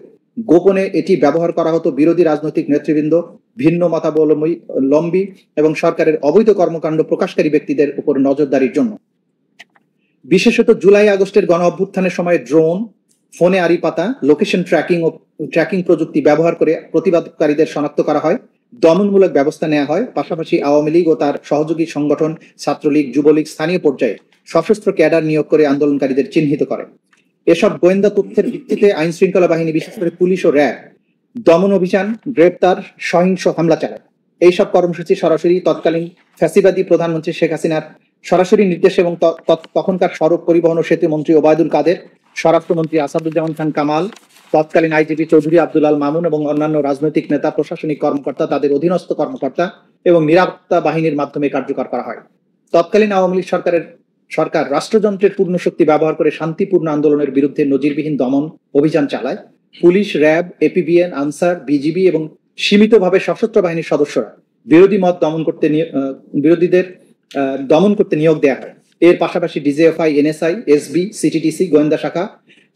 গোপনে এটি ব্যবহার করা হতো বিরোধী রাজনৈতিক নেতৃবৃন্দ, ভিন্ন মতাবলম্বী এবং সরকারের অবৈধ কর্মকাণ্ড প্রকাশকারী ব্যক্তিদের উপর নজরদারির জন্য। বিশেষত জুলাই আগস্টের গণ অভ্যুত্থানের সময় ড্রোন, ফোনে আড়ি পাতা, লোকেশন ট্র্যাকিং প্রযুক্তি ব্যবহার করে প্রতিবাদকারীদের শনাক্ত করা হয়, দমনমূলক ব্যবস্থা নেওয়া হয়। পাশাপাশি আওয়ামী লীগ ও তার সহযোগী সংগঠন, ছাত্রলীগ, যুবলীগ স্থানীয় পর্যায়ে সশস্ত্র ক্যাডার নিয়োগ করে আন্দোলনকারীদের চিহ্নিত করে। এসব গোয়েন্দা তথ্যের ভিত্তিতে আইন শৃঙ্খলা বাহিনী, বিশেষ করে পুলিশ ও র্যাব দমন অভিযান, গ্রেপ্তার, সহিংস হামলা চালায়। এইসব কর্মসূচি সরাসরি তৎকালীন ফ্যাসিবাদী প্রধানমন্ত্রী শেখ হাসিনার সরাসরি নির্দেশ এবং তখনকার সড়ক পরিবহন ও সেতু মন্ত্রী ওবায়দুল কাদের, স্বরাষ্ট্রমন্ত্রী আসাদুজ্জামান খান কামাল, তৎকালীন আইজিপি চৌধুরী আব্দুল আল মামুন এবং অন্যান্য রাজনৈতিক নেতা, প্রশাসনিক কর্মকর্তা, তাদের অধীনস্থ কর্মকর্তা এবং নিরাপত্তা বাহিনীর মাধ্যমে কার্যকর করা হয়। তৎকালীন আওয়ামী লীগ সরকার রাষ্ট্রযন্ত্রের পূর্ণ শক্তি ব্যবহার করে শান্তিপূর্ণ আন্দোলনের বিরুদ্ধে নজিরবিহীন দমন অভিযান চালায়। Police, RAB, APBN, answer, BGB এবং সীমিতভাবে সশস্ত্র বাহিনীর সদস্যরা বিরোধীদের দমন করতে নিয়োগ দেওয়া হয়। এর পাশাপাশি ডিজিএফআই, এনএসআই, এসবি, সিটিটিসি, গোয়েন্দা শাখা,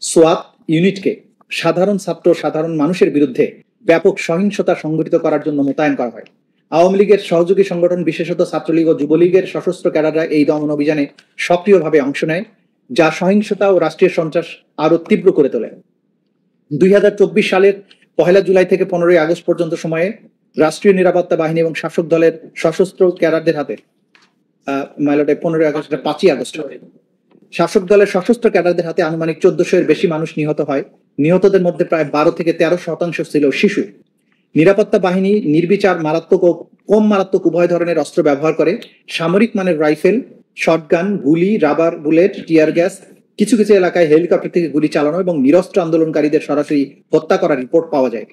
সোয়াত ইউনিটকে সাধারণ ছাত্র, সাধারণ মানুষের বিরুদ্ধে ব্যাপক সহিংসতা সংঘটিত করার জন্য মোতায়েন করা হয়। আওয়ামী লীগের সহযোগী সংগঠন, বিশেষত ছাত্রলীগ ও যুবলীগের সশস্ত্র ক্যাডাররা এই দমন অভিযানে সক্রিয়ভাবে অংশ নেয়, যা সহিংসতা ও রাষ্ট্রীয় সন্ত্রাস আরো তীব্র করে তোলে। 2024 সালের 1 জুলাই থেকে 15 আগস্ট পর্যন্ত সময়ে রাষ্ট্রীয় নিরাপত্তা বাহিনী এবং শাসক দলের সশস্ত্র ক্যাডারদের হাতে 15 আগস্ট 5 আগস্ট শাসক দলের সশস্ত্র ক্যাডারদের হাতে আনুমানিক 1400 এর বেশি মানুষ নিহত হয়। নিহতদের মধ্যে প্রায় 12 থেকে 13% ছিল শিশু। নিরাপত্তা বাহিনী নির্বিচার মারাত্মক ও কম মারাত্মক উভয় ধরনের অস্ত্র ব্যবহার করে। সামরিক মানের রাইফেল, শটগান, গুলি, রাবার বুলেট, টিয়ার গ্যাস, কিছু কিছু এলাকায় হেলিকপ্টার থেকে গুলি চালানো এবং নিরস্ত্র আন্দোলনকারীদের সরাসরি হত্যা করার রিপোর্ট পাওয়া যায়।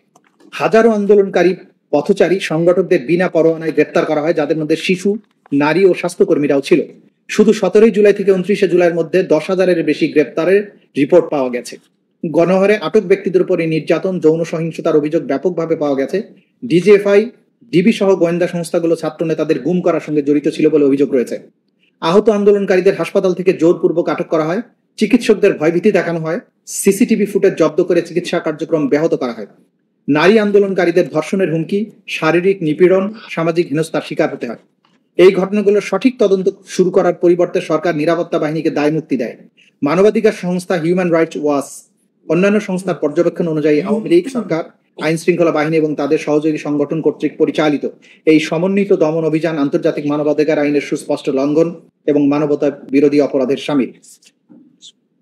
হাজারো আন্দোলনকারী পথচারী সংগঠকদের বিনা পরোয়ানায় গ্রেপ্তার করা হয়, যাদের মধ্যে শিশু, নারী ও স্বাস্থ্যকর্মীরাও ছিল। শুধু 17 জুলাই থেকে 29 জুলাইয়ের মধ্যে 10,000-এর বেশি গ্রেপ্তারের রিপোর্ট পাওয়া গেছে। গণহারে আটক ব্যক্তিদের উপর নির্যাতন, যৌন সহিংসতার অভিযোগ ব্যাপকভাবে পাওয়া গেছে। ডিজিএফআই, ডিবি সহ গোয়েন্দা সংস্থাগুলো ছাত্র নেতাদের গুম করার সঙ্গে জড়িত ছিল বলে অভিযোগ রয়েছে। আহত আন্দোলনকারীদের হাসপাতাল থেকে জোরপূর্বক আটক করা হয়, চিকিৎসকদের ভয়ভীতি দেখানো হয়, সিসিটিভি ফুটেজ জব্দ করে চিকিৎসা কার্যক্রম ব্যাহত করা হয়। নারী আন্দোলনকারীদের ধর্ষণের হুমকি, শারীরিক নিপীড়ন, সামাজিক হেনস্থার শিকার হতে হয়। এই ঘটনাগুলোর সঠিক তদন্ত শুরু করার পরিবর্তে সরকার নিরাপত্তা বাহিনীকে দায় মুক্তি দেয়। মানবাধিকার সংস্থা হিউম্যান রাইটস ওয়াচ অন্যান্য সংস্থার পর্যবেক্ষণ অনুযায়ী আওয়ামী লীগ সরকার, আইন শৃঙ্খলা বাহিনী এবং তাদের সহযোগী সংগঠন কর্তৃক পরিচালিত এই সমন্বিত দমন অভিযান আন্তর্জাতিক মানবাধিকার আইনের সুস্পষ্ট লঙ্ঘন এবং মানবতা বিরোধী অপরাধের শামিল।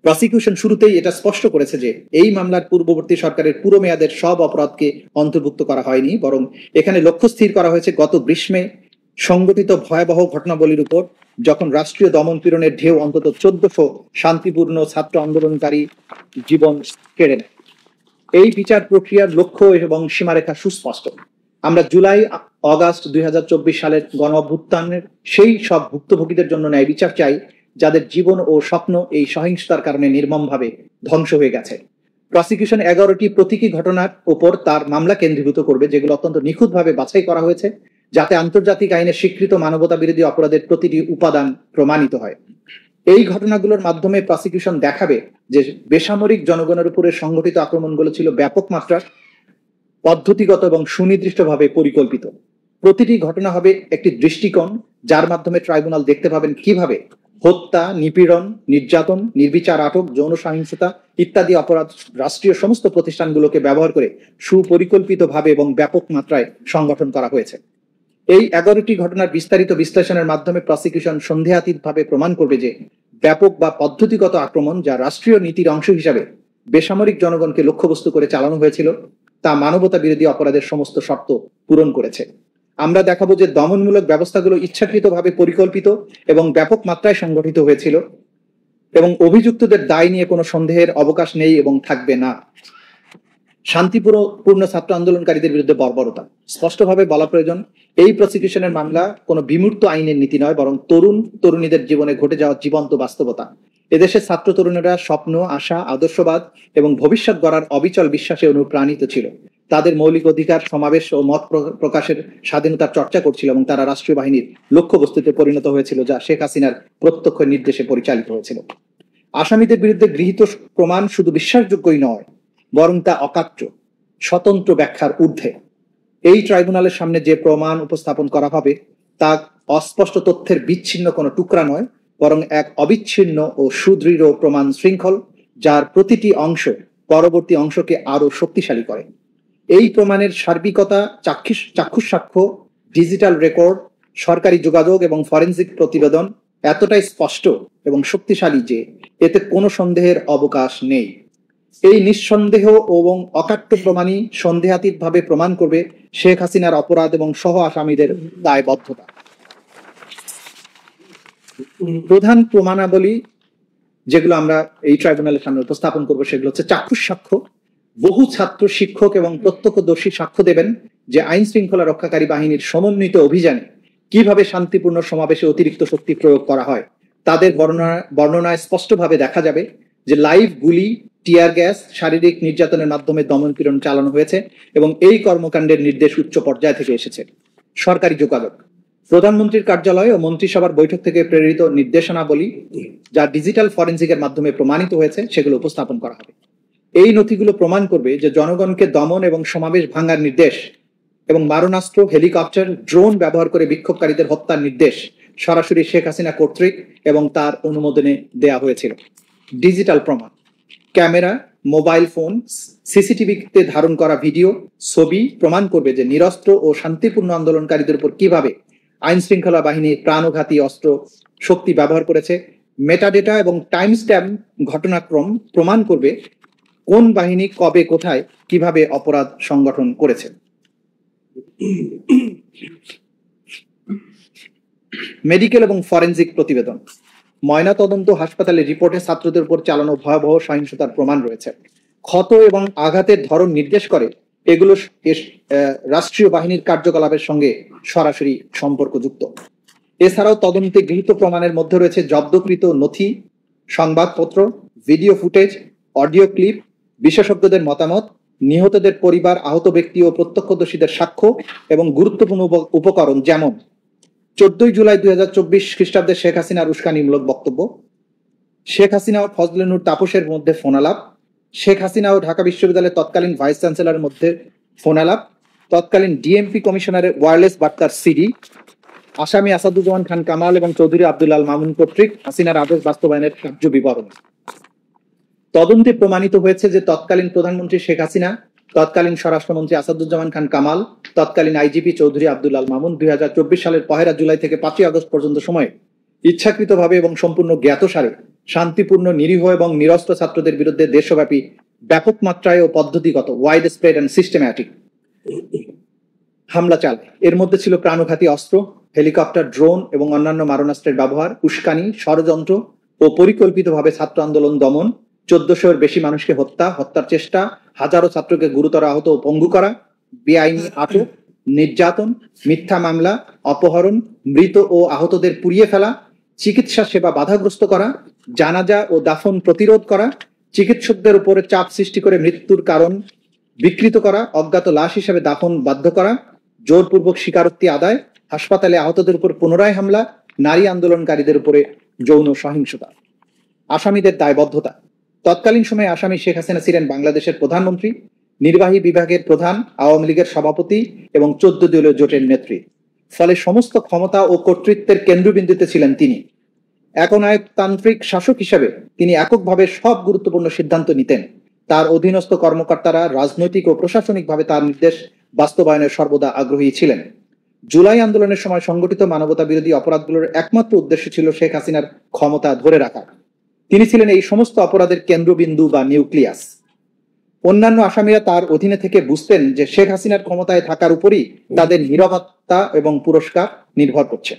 প্রসিকিউশন শুরুতেই এটা স্পষ্ট করেছে যে এই মামলার পূর্ববর্তী সরকারের পুরো মেয়াদের সব অপরাধকে অন্তর্ভুক্ত করা হয়নি, বরং এখানে লক্ষ্য স্থির করা হয়েছে গত গ্রীষ্মে সংগঠিত ভয়াবহ ঘটনাবলীর উপর, যখন রাষ্ট্রীয় দমন পীড়নের ঢেউ অন্তত 1400 শান্তিপূর্ণ ছাত্র আন্দোলনকারী জীবন কেড়ে নেয়। এই বিচার প্রক্রিয়ার লক্ষ্য এবং সীমারেখা সুস্পষ্ট। আমরা জুলাই আগস্ট 2024 সালের গণ অভ্যুত্থানের সেই সব ভুক্তভোগীদের জন্য ন্যায় বিচার চাই, যাদের জীবন ও স্বপ্ন এই সহিংসতার কারণে নির্মমভাবে ধ্বংস হয়ে গেছে। প্রসিকিউশন 11টি প্রতীকী ঘটনার উপর তার মামলা কেন্দ্রীভূত করবে, যেগুলো অত্যন্ত নিখুঁতভাবে বাছাই করা হয়েছে, যাতে আন্তর্জাতিক আইনে স্বীকৃত মানবতা বিরোধী অপরাধের প্রতিটি উপাদান প্রমাণিত হয়। এই ঘটনাগুলোর মাধ্যমে প্রসিকিউশন দেখাবে যে বেসামরিক জনগণের উপরে সংঘটিত আক্রমণগুলো ছিল ব্যাপক মাত্রার, পদ্ধতিগত এবং সুনির্দিষ্টভাবে পরিকল্পিত। প্রতিটি ঘটনা হবে একটি দৃষ্টিকোণ, যার মাধ্যমে ট্রাইব্যুনাল দেখতে পাবেন কিভাবে হত্যা, নিপীড়ন, নির্যাতন, নির্বিচার আটক, যৌন সহিংসতা ইত্যাদি অপরাধ রাষ্ট্রীয় সমস্ত প্রতিষ্ঠানগুলোকে ব্যবহার করে সুপরিকল্পিতভাবে এবং ব্যাপক মাত্রায় সংগঠন করা হয়েছে। এই 11টি ঘটনার বিস্তারিত বিশ্লেষণের মাধ্যমে প্রসিকিউশন সন্দেহাতীতভাবে প্রমাণ করবে যে ব্যাপক বা পদ্ধতিগত আক্রমণ, যা রাষ্ট্রীয় নীতির অংশ হিসাবে বেসামরিক জনগণকে লক্ষ্যবস্তু করে চালানো হয়েছিল, তা মানবতা বিরোধী অপরাধের সমস্ত শর্ত পূরণ করেছে। আমরা দেখাবো যে দমনমূলক ব্যবস্থাগুলো ইচ্ছাকৃতভাবে পরিকল্পিত এবং ব্যাপক মাত্রায় সংগঠিত হয়েছিল এবং অভিযুক্তদের দায় নিয়ে কোনো সন্দেহের অবকাশ নেই এবং থাকবে না। শান্তিপূর্ণ ছাত্র আন্দোলনকারীদের বিরুদ্ধে বর্বরতা স্পষ্টভাবে বলা প্রয়োজন। এই প্রসিকিউশনের মামলা কোনো বিমূর্ত আইনের নীতি নয়, বরং তরুণীদের জীবনে ঘটে যাওয়া জীবন্ত বাস্তবতা। এদেশের ছাত্র তরুণেরা স্বপ্ন, আশা, আদর্শবাদ এবং ভবিষ্যৎ গড়ার অবিচল বিশ্বাসে অনুপ্রাণিত ছিল। তাদের মৌলিক অধিকার, সমাবেশ ও মত প্রকাশের স্বাধীনতার চর্চা করছিল এবং তারা রাষ্ট্রীয় বাহিনীর লক্ষ্যবস্তুতে পরিণত হয়েছিল, যা শেখ হাসিনার প্রত্যক্ষ নির্দেশে পরিচালিত হয়েছিল। আসামিদের বিরুদ্ধে গৃহীত প্রমাণ শুধু বিশ্বাসযোগ্যই নয়, বরং তা অকাট্য, স্বতন্ত্র ব্যাখ্যার ঊর্ধ্বে। এই ট্রাইব্যুনালের সামনে যে প্রমাণ উপস্থাপন করা হবে তা অস্পষ্ট তথ্যের বিচ্ছিন্ন কোনো টুকরা নয়, বরং এক অবিচ্ছিন্ন ও সুদৃঢ় প্রমাণ শৃঙ্খল, যার প্রতিটি অংশ পরবর্তী অংশকে আরো শক্তিশালী করে। এই প্রমাণের সার্বিকতা, চাক্ষুষ সাক্ষ্য, ডিজিটাল রেকর্ড, সরকারি যোগাযোগ এবং ফরেনসিক প্রতিবেদন এতটাই স্পষ্ট এবং শক্তিশালী যে এতে কোনো সন্দেহের অবকাশ নেই। এই নিঃসন্দেহ এবং অকাট্য প্রমাণই সন্দেহাতীতভাবে প্রমাণ করবে শেখ হাসিনার অপরাধ এবং সহ আসামিদের দায়বদ্ধতা। প্রধান প্রমাণাবলী যেগুলো আমরা এই ট্রাইব্যুনালের সামনে উপস্থাপন করবো সেগুলো হচ্ছে চাক্ষুষ সাক্ষ্য। বহু ছাত্র, শিক্ষক এবং প্রত্যক্ষদর্শী সাক্ষ্য দেবেন যে আইন শৃঙ্খলা রক্ষাকারী বাহিনীর সমন্বিত অভিযানে কিভাবে শান্তিপূর্ণ সমাবেশে অতিরিক্ত শক্তি প্রয়োগ করা হয়। তাদের বর্ণনায় স্পষ্টভাবে দেখা যাবে যে লাইভ গুলি, টিয়ার গ্যাস, শারীরিক নির্যাতনের মাধ্যমে দমনপীড়ন চালানো হয়েছে এবং এই কর্মকাণ্ডের নির্দেশ উচ্চ পর্যায় থেকে এসেছে। সরকারি যোগাযোগ, প্রধানমন্ত্রীর কার্যালয় ও মন্ত্রিসভার বৈঠক থেকে প্রেরিত নির্দেশনাবলী যা ডিজিটাল ফরেনসিকের মাধ্যমে প্রমাণিত হয়েছে সেগুলো উপস্থাপন করা হবে। এই নথিগুলো প্রমাণ করবে যে জনগণকে দমন এবং সমাবেশ ভাঙার নির্দেশ এবং মারণাস্ত্র, হেলিকপ্টার, ড্রোন ব্যবহার করে বিক্ষোভকারীদের হত্যার নির্দেশ সরাসরি শেখ হাসিনা কর্তৃক এবং তার অনুমোদনে দেয়া হয়েছিল। ডিজিটাল প্রমাণ, ক্যামেরা, মোবাইল ফোন, সিসিটিভিতে ধারণ করা ভিডিও, ছবি প্রমাণ করবে যে নিরস্ত্র ও শান্তিপূর্ণ আন্দোলনকারীদের উপর কিভাবে আইন শৃঙ্খলা বাহিনী প্রাণঘাতী অস্ত্র শক্তি ব্যবহার করেছে। মেটাডেটা এবং টাইম স্ট্যাম্প ঘটনাক্রম প্রমাণ করবে কোন বাহিনী কবে, কোথায়, কিভাবে অপরাধ সংগঠন করেছে। মেডিকেল এবং ফরেনসিক প্রতিবেদন, ময়নাতদন্ত হাসপাতালের রিপোর্টে ছাত্রদের উপর চালানো ভয়াবহ সহিংসতার প্রমাণ রয়েছে। ক্ষত এবং আঘাতের ধরন নির্দেশ করে এগুলো রাষ্ট্রীয় বাহিনীর কার্যকলাপের সঙ্গে সরাসরি সম্পর্কযুক্ত। এছাড়াও তদন্তে গৃহীত প্রমাণের মধ্যে রয়েছে জব্দকৃত নথি, সংবাদপত্র, ভিডিও ফুটেজ, অডিও ক্লিপ, বিশেষজ্ঞদের মতামত, নিহতদের পরিবার, আহত ব্যক্তি ও প্রত্যক্ষদর্শীদের সাক্ষ্য এবং গুরুত্বপূর্ণ উপকরণ যেমন 14 জুলাই 2024 খ্রিস্টাব্দে শেখ হাসিনার উস্কানিমূলক বক্তব্য, শেখ হাসিনা ও ফজলে নূর তাপসের মধ্যে ফোনালাপ, শেখ হাসিনা ও ঢাকা বিশ্ববিদ্যালয়ের তৎকালীন ভাইস চ্যান্সেলরের মধ্যে ফোনালাপ, তৎকালীন ডিএমপি কমিশনারের ওয়্যারলেস বার্তার সিডি, আসামি আসাদুজ্জামান খান কামাল এবং চৌধুরী আব্দুল আল মামুন কর্তৃক হাসিনার আদেশ বাস্তবায়নের কার্য বিবরণ। তদন্তে প্রমাণিত হয়েছে যে তৎকালীন প্রধানমন্ত্রী শেখ হাসিনা, তৎকালীন স্বরাষ্ট্রমন্ত্রী আসাদুজ্জামান খান কামাল, তৎকালীন আইজিপি চৌধুরী আব্দুল আল মামুন 2024 সালের 1 জুলাই থেকে 5 আগস্ট পর্যন্ত সময়ে ইচ্ছাকৃতভাবে এবং সম্পূর্ণ জ্ঞাতসারে শান্তিপূর্ণ, নিরীহ এবং নিরস্ত্র ছাত্রদের বিরুদ্ধে দেশব্যাপী ব্যাপক মাত্রায় ও পদ্ধতিগত ওয়াইড স্প্রেড অ্যান্ড সিস্টেম্যাটিক হামলা চালায়। এর মধ্যে ছিল প্রাণঘাতী অস্ত্র, হেলিকপ্টার, ড্রোন এবং অন্যান্য মারণাস্ত্রের ব্যবহার, উস্কানি, ষড়যন্ত্র ও পরিকল্পিতভাবে ছাত্র আন্দোলন দমন, 1400-এর বেশি মানুষকে হত্যা, হত্যার চেষ্টা, হাজারো ছাত্রকে গুরুতর আহত ও পঙ্গু করা, বেআইনি আটক, নির্যাতন, মিথ্যা মামলা, অপহরণ, মৃত ও আহতদের পুড়িয়ে ফেলা, চিকিৎসা সেবা বাধাগ্রস্ত করা, জানাজা ও দাফন প্রতিরোধ করা, চিকিৎসকদের উপরে চাপ সৃষ্টি করে মৃত্যুর কারণ বিকৃত করা, অজ্ঞাত লাশ হিসেবে দাফন বাধ্য করা, জোরপূর্বক স্বীকারোক্তি আদায়, হাসপাতালে আহতদের উপর পুনরায় হামলা, নারী আন্দোলনকারীদের উপরে যৌন সহিংসতা। আসামিদের দায়বদ্ধতা, তৎকালীন সময়ে আসামি শেখ হাসিনা ছিলেন বাংলাদেশের প্রধানমন্ত্রী, নির্বাহী বিভাগের প্রধান, আওয়ামী লীগের সভাপতি এবং 14 দলীয় জোটের নেত্রী। ফলে সমস্ত ক্ষমতা ও কর্তৃত্বের কেন্দ্রবিন্দুতে ছিলেন তিনি। একনায়কতান্ত্রিক শাসক হিসেবে তিনি এককভাবে সব গুরুত্বপূর্ণ সিদ্ধান্ত নিতেন। তার অধীনস্থ কর্মকর্তারা রাজনৈতিক ও প্রশাসনিকভাবে তার নির্দেশ বাস্তবায়নের সর্বদা আগ্রহী ছিলেন। জুলাই আন্দোলনের সময় সংগঠিত মানবতা বিরোধী অপরাধগুলোর একমাত্র উদ্দেশ্য ছিল শেখ হাসিনার ক্ষমতা ধরে রাখা। তিনি ছিলেন এই সমস্ত অপরাধের কেন্দ্রবিন্দু বা নিউক্লিয়াস। অন্যান্য আসামিরা তার অধীনে থেকে বুঝতেন যে শেখ হাসিনার ক্ষমতায় থাকার উপরই তাদের নিরাপত্তা এবং পুরস্কার নির্ভর করছে।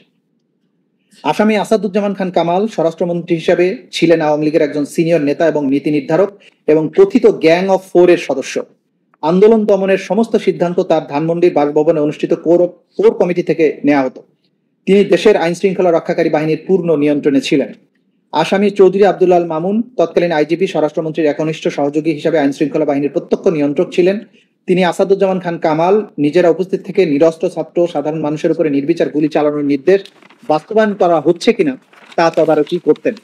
আসামি আসাদুজ্জামান খান কামাল স্বরাষ্ট্রমন্ত্রী হিসেবে ছিলেন আওয়ামী লীগের একজন সিনিয়র নেতা এবং নীতি নির্ধারক এবং কথিত গ্যাং অফ 4 এর সদস্য। আন্দোলন দমনের সমস্ত সিদ্ধান্ত তার ধানমন্ডির বাসভবনে অনুষ্ঠিত কোর কমিটি থেকে নেওয়া হতো। তিনি দেশের আইন শৃঙ্খলা রক্ষাকারী বাহিনীর পূর্ণ নিয়ন্ত্রণে ছিলেন। আসামি চৌধুরী আব্দুল আল মামুন তৎকালীন আইজিপি স্বরাষ্ট্রমন্ত্রীর একনিষ্ঠ সহযোগী হিসাবে আইন শৃঙ্খলা বাহিনীর প্রত্যক্ষ নিয়ন্ত্রক ছিলেন। তিনি আসাদুজ্জামান খান কামাল নিজেরা উপস্থিত থেকে নিরস্ত্র ছাত্র সাধারণ মানুষের উপরে নির্বিচার গুলি চালানোর নির্দেশ বাস্তবায়ন করা হচ্ছে কিনা তা তদারকি করতেন।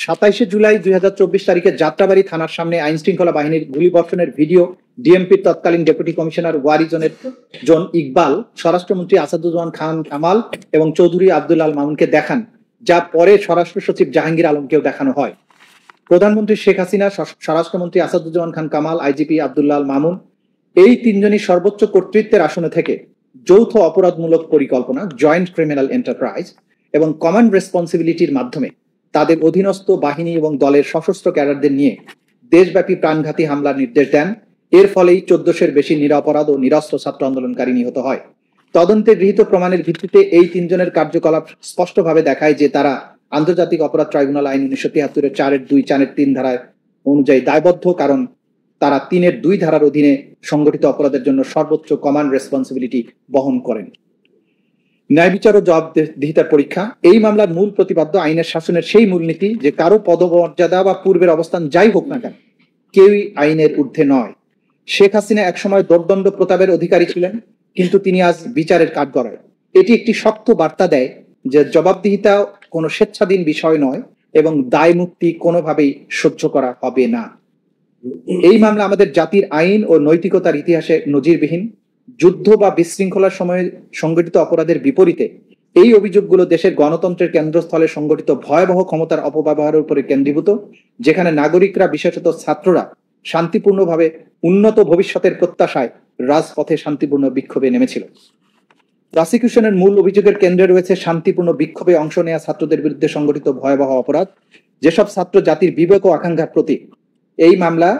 27 জুলাই 2024 তারিখে যাত্রাবাড়ি থানার সামনে আইন শৃঙ্খলা বাহিনীর গুলিবর্ষণের ভিডিও ডিএমপির তৎকালীন ডেপুটি কমিশনার ওয়ারি জোন ইকবাল স্বরাষ্ট্রমন্ত্রী আসাদুজ্জামান খান কামাল এবং চৌধুরী আব্দুল আল মামুনকে দেখান, যা পরে স্বরাষ্ট্র সচিব জাহাঙ্গীর আলমকেও দেখানো হয়। প্রধানমন্ত্রী শেখ হাসিনা, স্বরাষ্ট্রমন্ত্রী আসাদুজ্জামান খান কামাল, আইজিপি আব্দুল্লাহ আল মামুন এই তিনজনই সর্বোচ্চ কর্তৃত্বের আসনে থেকে যৌথ অপরাধমূলক পরিকল্পনা, জয়েন্ট ক্রিমিনাল এন্টারপ্রাইজ এবং কমান্ড রেসপন্সিবিলিটির মাধ্যমে তাদের অধীনস্থ বাহিনী এবং দলের সশস্ত্র ক্যাডারদের নিয়ে দেশব্যাপী প্রাণঘাতী হামলার নির্দেশ দেন। এর ফলেই 1400-এর বেশি নিরপরাধ ও নিরস্ত্র ছাত্র আন্দোলনকারী নিহত হয়। তদন্তে গৃহীত প্রমাণের ভিত্তিতে এই তিনজনের কার্যকলাপ স্পষ্টভাবে দেখায় যে তারা আন্তর্জাতিক অপরাধ ট্রাইব্যুনাল আইন 1973-এর 4-2, 4-3 ধারায় অনুযায়ী দায়বদ্ধ, কারণ তারা 3-2 ধারার অধীনে সংগঠিত অপরাধের জন্য সর্বোচ্চ কমান্ড রেসপন্সিবিলিটি বহন করেন। ন্যায় বিচার ও জবাবদিহিতার পরীক্ষা। এই মামলার মূল প্রতিপাদ্য আইনের শাসনের সেই মূলনীতি যে কারো পদমর্যাদা বা পূর্বের অবস্থান যাই হোক না কেন, কেউই আইনের ঊর্ধ্বে নয়। শেখ হাসিনা একসময় দোর্দণ্ড প্রতাপের অধিকারী ছিলেন, কিন্তু তিনি আজ বিচারের কাঠগড়ায়। এটি একটি শক্ত বার্তা দেয় যে জবাবদিহিতা কোনো স্বেচ্ছাধীন বিষয় নয় এবং দায় মুক্তি কোনোভাবেই সহ্য করা হবে না। এই মামলা আমাদের জাতির আইন ও নৈতিকতার ইতিহাসে নজিরবিহীন। যুদ্ধ বা বিশৃঙ্খলার সময়ে সংগঠিত অপরাধের বিপরীতে এই অভিযোগগুলো দেশের গণতন্ত্রের কেন্দ্রস্থলে সংগঠিত ভয়াবহ ক্ষমতার অপব্যবহারের উপরে কেন্দ্রীভূত, যেখানে নাগরিকরা, বিশেষত ছাত্ররা, শান্তিপূর্ণভাবে উন্নত ভবিষ্যতের প্রত্যাশায় রাজপথে শান্তিপূর্ণ বিক্ষোভে নেমেছিল। প্রসিকিউশনের মূল অভিযোগের কেন্দ্রে রয়েছে শান্তিপূর্ণ বিক্ষোভে অংশ নেওয়া ছাত্রদের বিরুদ্ধে সংগঠিত ভয়াবহ অপরাধ, যেসব ছাত্র জাতির বিবেক ও আকাঙ্ক্ষার প্রতীক। এই মামলা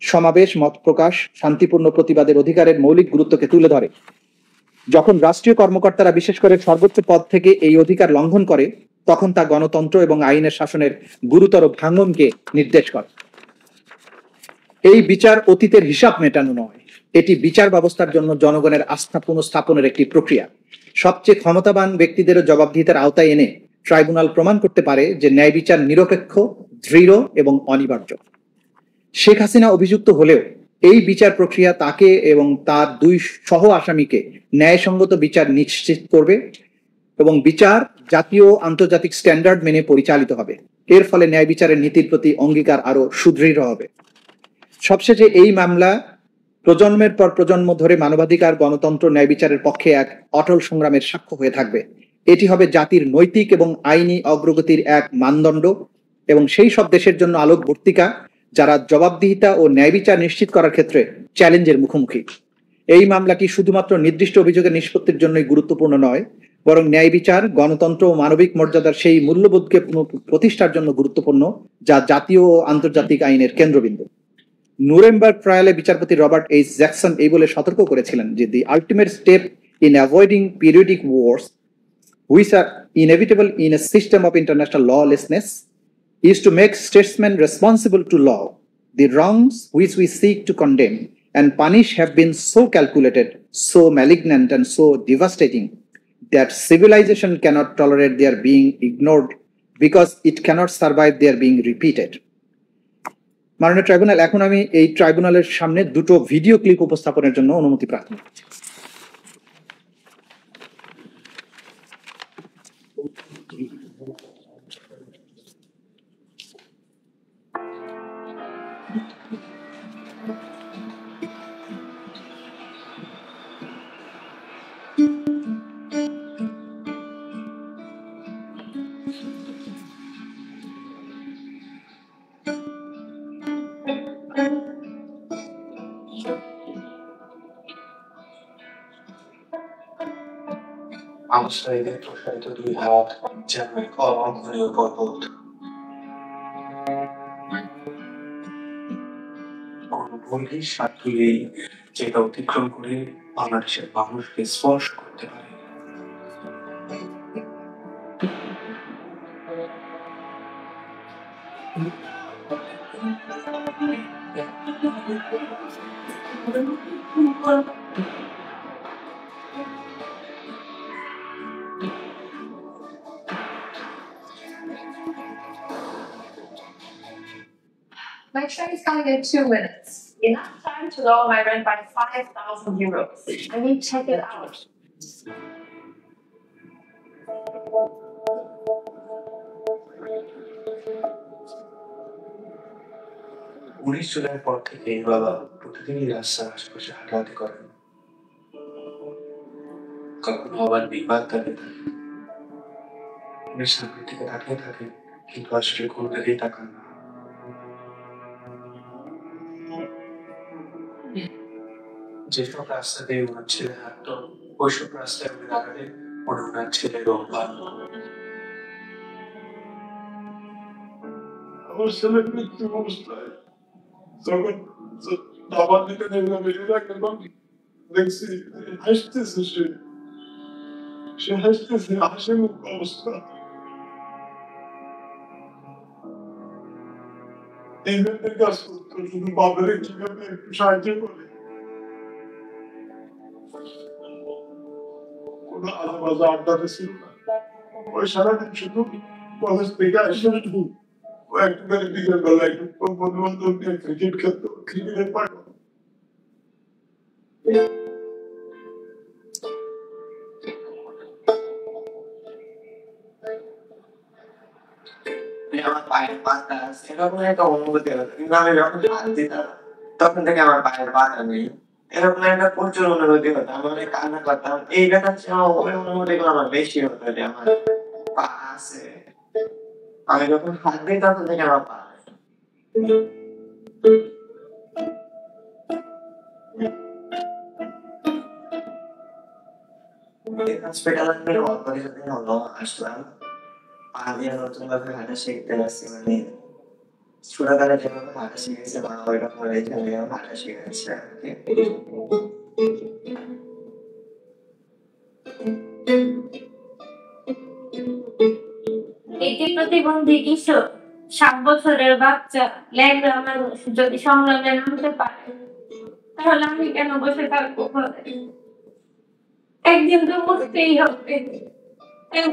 সমাবেশ, মত প্রকাশ, শান্তিপূর্ণ প্রতিবাদের অধিকারের মৌলিক গুরুত্বকে তুলে ধরে। যখন রাষ্ট্রীয় কর্মকর্তারা, বিশেষ করে সর্বোচ্চ পদ থেকে, এই অধিকার লঙ্ঘন করে, তখন তা গণতন্ত্র এবং আইনের শাসনের গুরুতর ভাঙনকে নির্দেশ করে। এই বিচার অতীতের হিসাব মেটানো নয়, এটি বিচার ব্যবস্থার জন্য জনগণের আস্থা পুনঃস্থাপনের একটি প্রক্রিয়া। সবচেয়ে ক্ষমতাবান ব্যক্তিদেরও জবাবদিহিতার আওতায় এনে ট্রাইব্যুনাল প্রমাণ করতে পারে যে ন্যায় বিচার নিরপেক্ষ, দৃঢ় এবং অনিবার্য। শেখ হাসিনা অভিযুক্ত হলেও এই বিচার প্রক্রিয়া তাকে এবং তার 2 সহ আসামিকে ন্যায়সঙ্গত বিচার নিশ্চিত করবে এবং বিচার জাতীয় আন্তর্জাতিক স্ট্যান্ডার্ড মেনে পরিচালিত হবে। এর ফলে ন্যায় বিচারের নীতির প্রতি অঙ্গীকার আরো সুদৃঢ় হবে। সবশেষে এই মামলা প্রজন্মের পর প্রজন্ম ধরে মানবাধিকার, গণতন্ত্র, ন্যায় বিচারের পক্ষে এক অটল সংগ্রামের সাক্ষ্য হয়ে থাকবে। এটি হবে জাতির নৈতিক এবং আইনি অগ্রগতির এক মানদণ্ড এবং সেই সব দেশের জন্য আলোকবর্তিকা যারা জবাবদিহিতা ও ন্যায় বিচার নিশ্চিত করার ক্ষেত্রে চ্যালেঞ্জের মুখোমুখি। এই মামলাটি শুধুমাত্র নির্দিষ্ট অভিযোগের নিষ্পত্তির জন্যই গুরুত্বপূর্ণ নয়, বরং ন্যায় বিচার, গণতন্ত্র ও মানবিক মর্যাদার সেই মূল্যবোধকে প্রতিষ্ঠার জন্য গুরুত্বপূর্ণ, যা জাতীয় ও আন্তর্জাতিক আইনের কেন্দ্রবিন্দু। নুরেমবার্গ ট্রায়ালে বিচারপতি রবার্ট এইচ জ্যাকসন এই বলে সতর্ক করেছিলেন যে the ultimate step in avoiding periodic wars which are inevitable in a system of international lawlessness is to make statesmen responsible to law. The wrongs which we seek to condemn and punish have been so calculated, so malignant and so devastating that civilization cannot tolerate their being ignored because it cannot survive their being repeated. মাননীয় tribunal, এখন আমি এই ট্রাইব্যুনালের সামনে 2টো video clip উপস্থাপনের জন্য অনুমতি প্রার্থনা করছি। আউটসাইডে প্রসারিত 2 হাত যেন এক অলঙ্ঘনীয় পর্বত। কোনো বহির স্বার্থই যেটা অতিক্রম করে বাংলাদেশের মানুষকে স্পর্শ করতে পারে। My train is coming in 2 minutes. Enough time to lower my rent by 5,000 euros. I mean, check it out. 19 জুলাইয়ের পর থেকে বাবা প্রতিদিনই রাস্তার আশেপাশে হাঁটাহাঁটি করেন। কখনো আবার বিবাদ দাঁড়িয়ে থাকে, সামনের দিকে তাকিয়ে থাকে, কিন্তু আসলে কোনো দিকেই তাকান না। যেসব রাস্তা দিয়ে ওনার ছেলে হাঁটতো, ওইসব রাস্তায় উনি দাঁড়ালে ওনার ছেলের ভালো। আমার ছেলের মৃত্যু অবস্থায় যখন দাবার দিকে নেমে বেরিয়ে রাখে এবং দেখছি হাসতেছে সে হাসতেছে, হাসি মুখ অবস্থা। এই ধরনের কাজ করতো, শুধু বাবার কিভাবে একটু সাহায্য করে, কোনো আজেবাজে আড্ডাতে ছিল না। ওই সারাদিন শুধু কলেজ থেকে আসে ও একটু করে বিকেল বেলা একটু বন্ধু বান্ধব নিয়ে ক্রিকেট খেলতো, ক্রিকেটের পাগল। আমার পায়ের পাতা আছে, এরকম একটা অনুভূতি হতো। কিন্তু আমি যখন হাত দিতাম তখন থেকে আমার পায়ের পাতা নেই, এরকম একটা প্রচুর অনুভূতি হতো। আমি অনেক কান্না করতাম। এই ব্যাপার ওই অনুভূতি গুলো আমার বেশি হতো যে আমার পা আছে। আমি যখন হাত দিই তখন থেকে আমার পা হসপিটালে অল্প কিছুদিন হলো আসলাম। পা দিয়ে নতুন ভাবে হাঁটা শিখতে পারছি। মানে ছোটবেলায় যেভাবে হাঁটা শিখেছে মা, ওইরকম এখানেও হাঁটা শিখেছে আর কি। এই যে প্রতিবন্ধী কিশোর 7 বছরের বাচ্চা ল্যাংড়া মানুষ যদি সংগ্রামে নামতে পারে, তাহলে আমি কেন বসে থাকবো ঘরে? একদিন তো মরতেই হবে।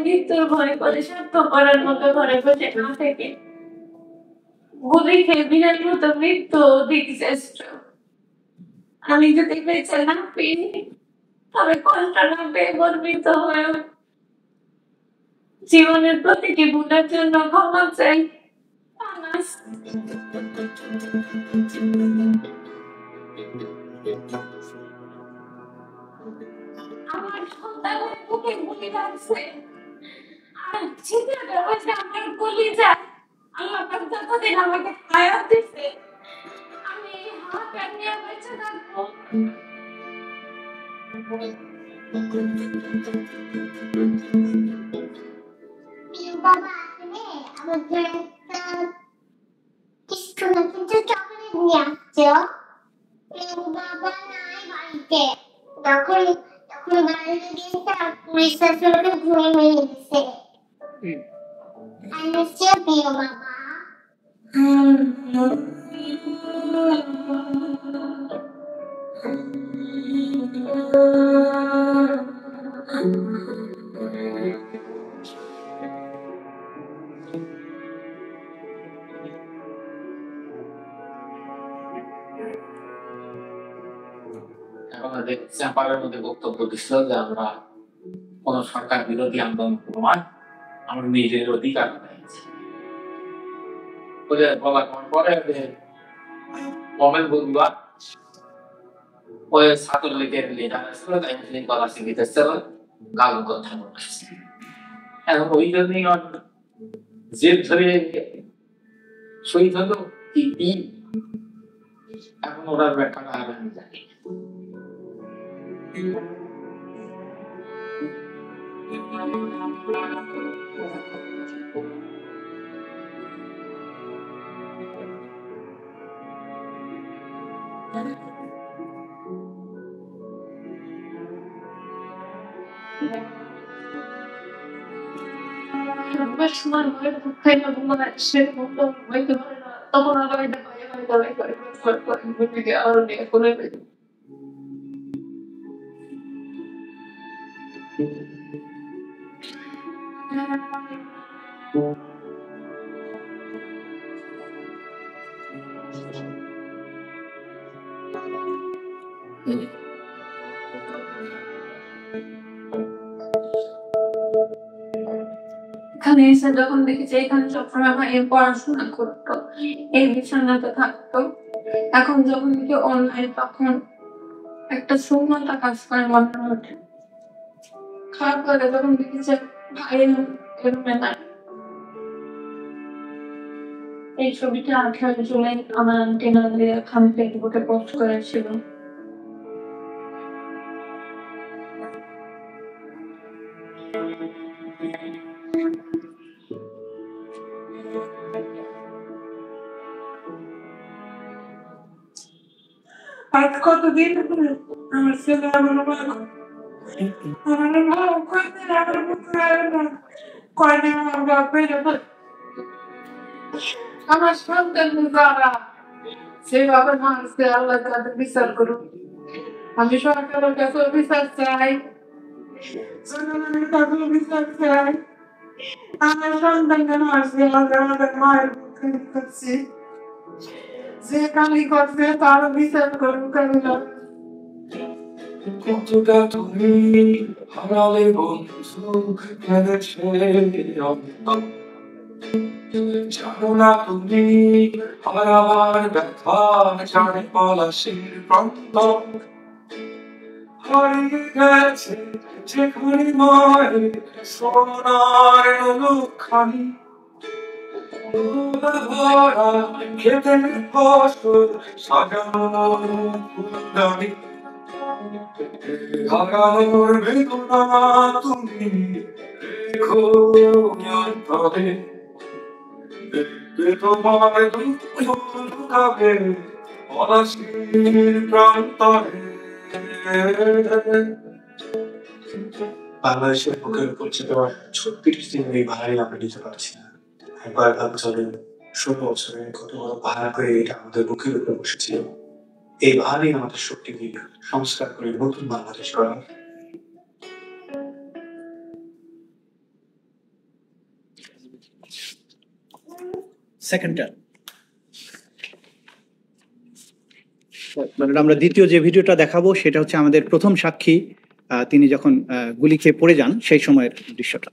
মৃত্যুর ভয় করে স্বার্থ করার মতো ঘরে বসে না থেকে গুলি খেয়ে বিনার মতো মৃত্যু অধিক শ্রেষ্ঠ। আমি যদি বেঁচে না পেয়ে তবে কষ্ট না পেয়ে গর্বিত হয়ে জীবনের প্রতিটি ভুলের জন্য ক্ষমা চাই। আমার সন্তানের বুকে গুলি লাগছে আর ছিদ্রটা হয়েছে আমার কলিজা। আল্লাহ পাক যতদিন আমাকে হায়াত দিছে আমি এই হাহাকার নিয়ে বেঁচে থাকবো। বাবা আসলে আমাদের একটা কিছু না কিছু চকলেট নিয়ে আসছে। বাবা নাই বাড়িতে, তখন বাইরে গিয়ে রিসেপশনে ঘুরে গেছে। I miss you, প্রিয় বাবা। আমাদের চ্যাম্পারের মধ্যে বক্তব্য দিছিল যে আমরা কোন সরকার বিরোধী আন্দোলন করবো না, আমরা নিজের অধিকার বলা পরে মোমেন বন্ধুয়া ওই ছাত্রলীগের লিডার ছিল, তাই গলা চিনিতেছিল, গালো কথা বলছে। এখন ওই জন্যই জেদ ধরে শহীদ হলো কি এখন ওনার ব্যাখ্যাটা আর আমি জানি। তখন আবার এটা করে আরো নিয়ে করে এখানে এসে যখন দেখেছি এখানে সবসময় ভাইয়ের পড়াশোনা করতো, এই বিছানাতে থাকতো। এখন যখন দেখি অনলাইন তখন একটা শূন্যতা কাজ করে মনের মধ্যে। খারাপ লাগে যখন দেখেছে ভাইয়ের এরমে নাই। এই ছবিটা 18 জুলাই আমার আন্টি নাদিয়া খান ফেসবুকে পোস্ট করেছিল। আজ কতদিন ধরে আমার ছেলে আমার মা আমার মা কয়দিন আমার মুখে না কয়দিন আমার বাপ বেরোবে আমার সন্তান যারা সেভাবে মানুষকে আল্লাহ তাদের বিচার করুন আমি সরকারের কাছে বিচার চাই জনগণের কাছে বিচার চাই আমার সন্তান যেন আসবে আমাদের মায়ের মুখে করছি যে কালি করছে তার বিচার করুন কালিলা কতটা তুমি হারালে বন্ধু কেঁদেছে জানো না তুমি হারাবার ব্যথা জানে পলাশির প্রান্ত হারিয়ে গেছে যেখানে মায়ের সোনার নলখানি ভরা খেতে ফসল সাজানো ফুলদানি হারানোর বেদনা তুমি রেখো অন্তরে তোমার দুঃখ লুকাবে পলাশির প্রান্তরে বাংলাদেশের বুকের উপর চেপে 36 দিন এই ভাড়াই আমরা নিতে পারছি না। একবার ভাবছিলেন 16 বছরে কত বড় ভাড়া করে এটা আমাদের বুকের উপর বসেছিল। এই ভাড়াই আমাদের শক্তি দিয়ে সংস্কার করে নতুন বাংলাদেশ করা। সেকেন্ড টার্ম আমরা দ্বিতীয় যে ভিডিওটা দেখাবো সেটা হচ্ছে আমাদের প্রথম সাক্ষী তিনি যখন গুলি খেয়ে পড়ে যান সেই সময়ের দৃশ্যটা।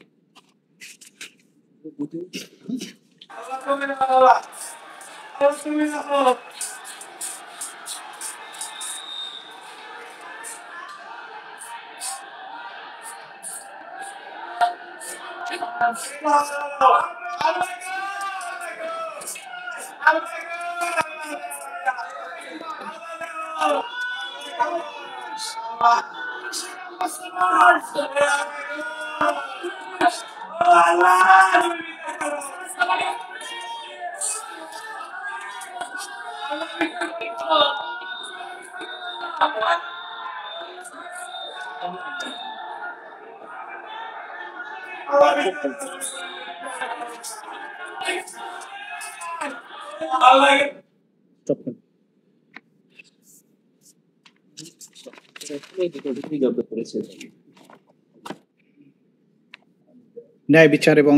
ন্যায় বিচার এবং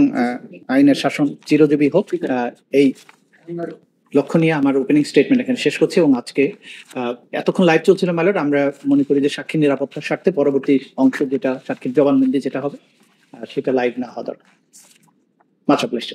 আইনের শাসন চিরজীবী হোক, এই লক্ষ্য নিয়ে আমার ওপেনিং স্টেটমেন্ট এখানে শেষ করছি। এবং আজকে এতক্ষণ লাইভ চলছিল ম্যালট, আমরা মনে করি যে সাক্ষীর নিরাপত্তার স্বার্থে পরবর্তী অংশ যেটা সাক্ষীর জবানবন্দি যেটা হবে সেটা লাইভ না হওয়া দরকার। মাছ অবলিস্ট।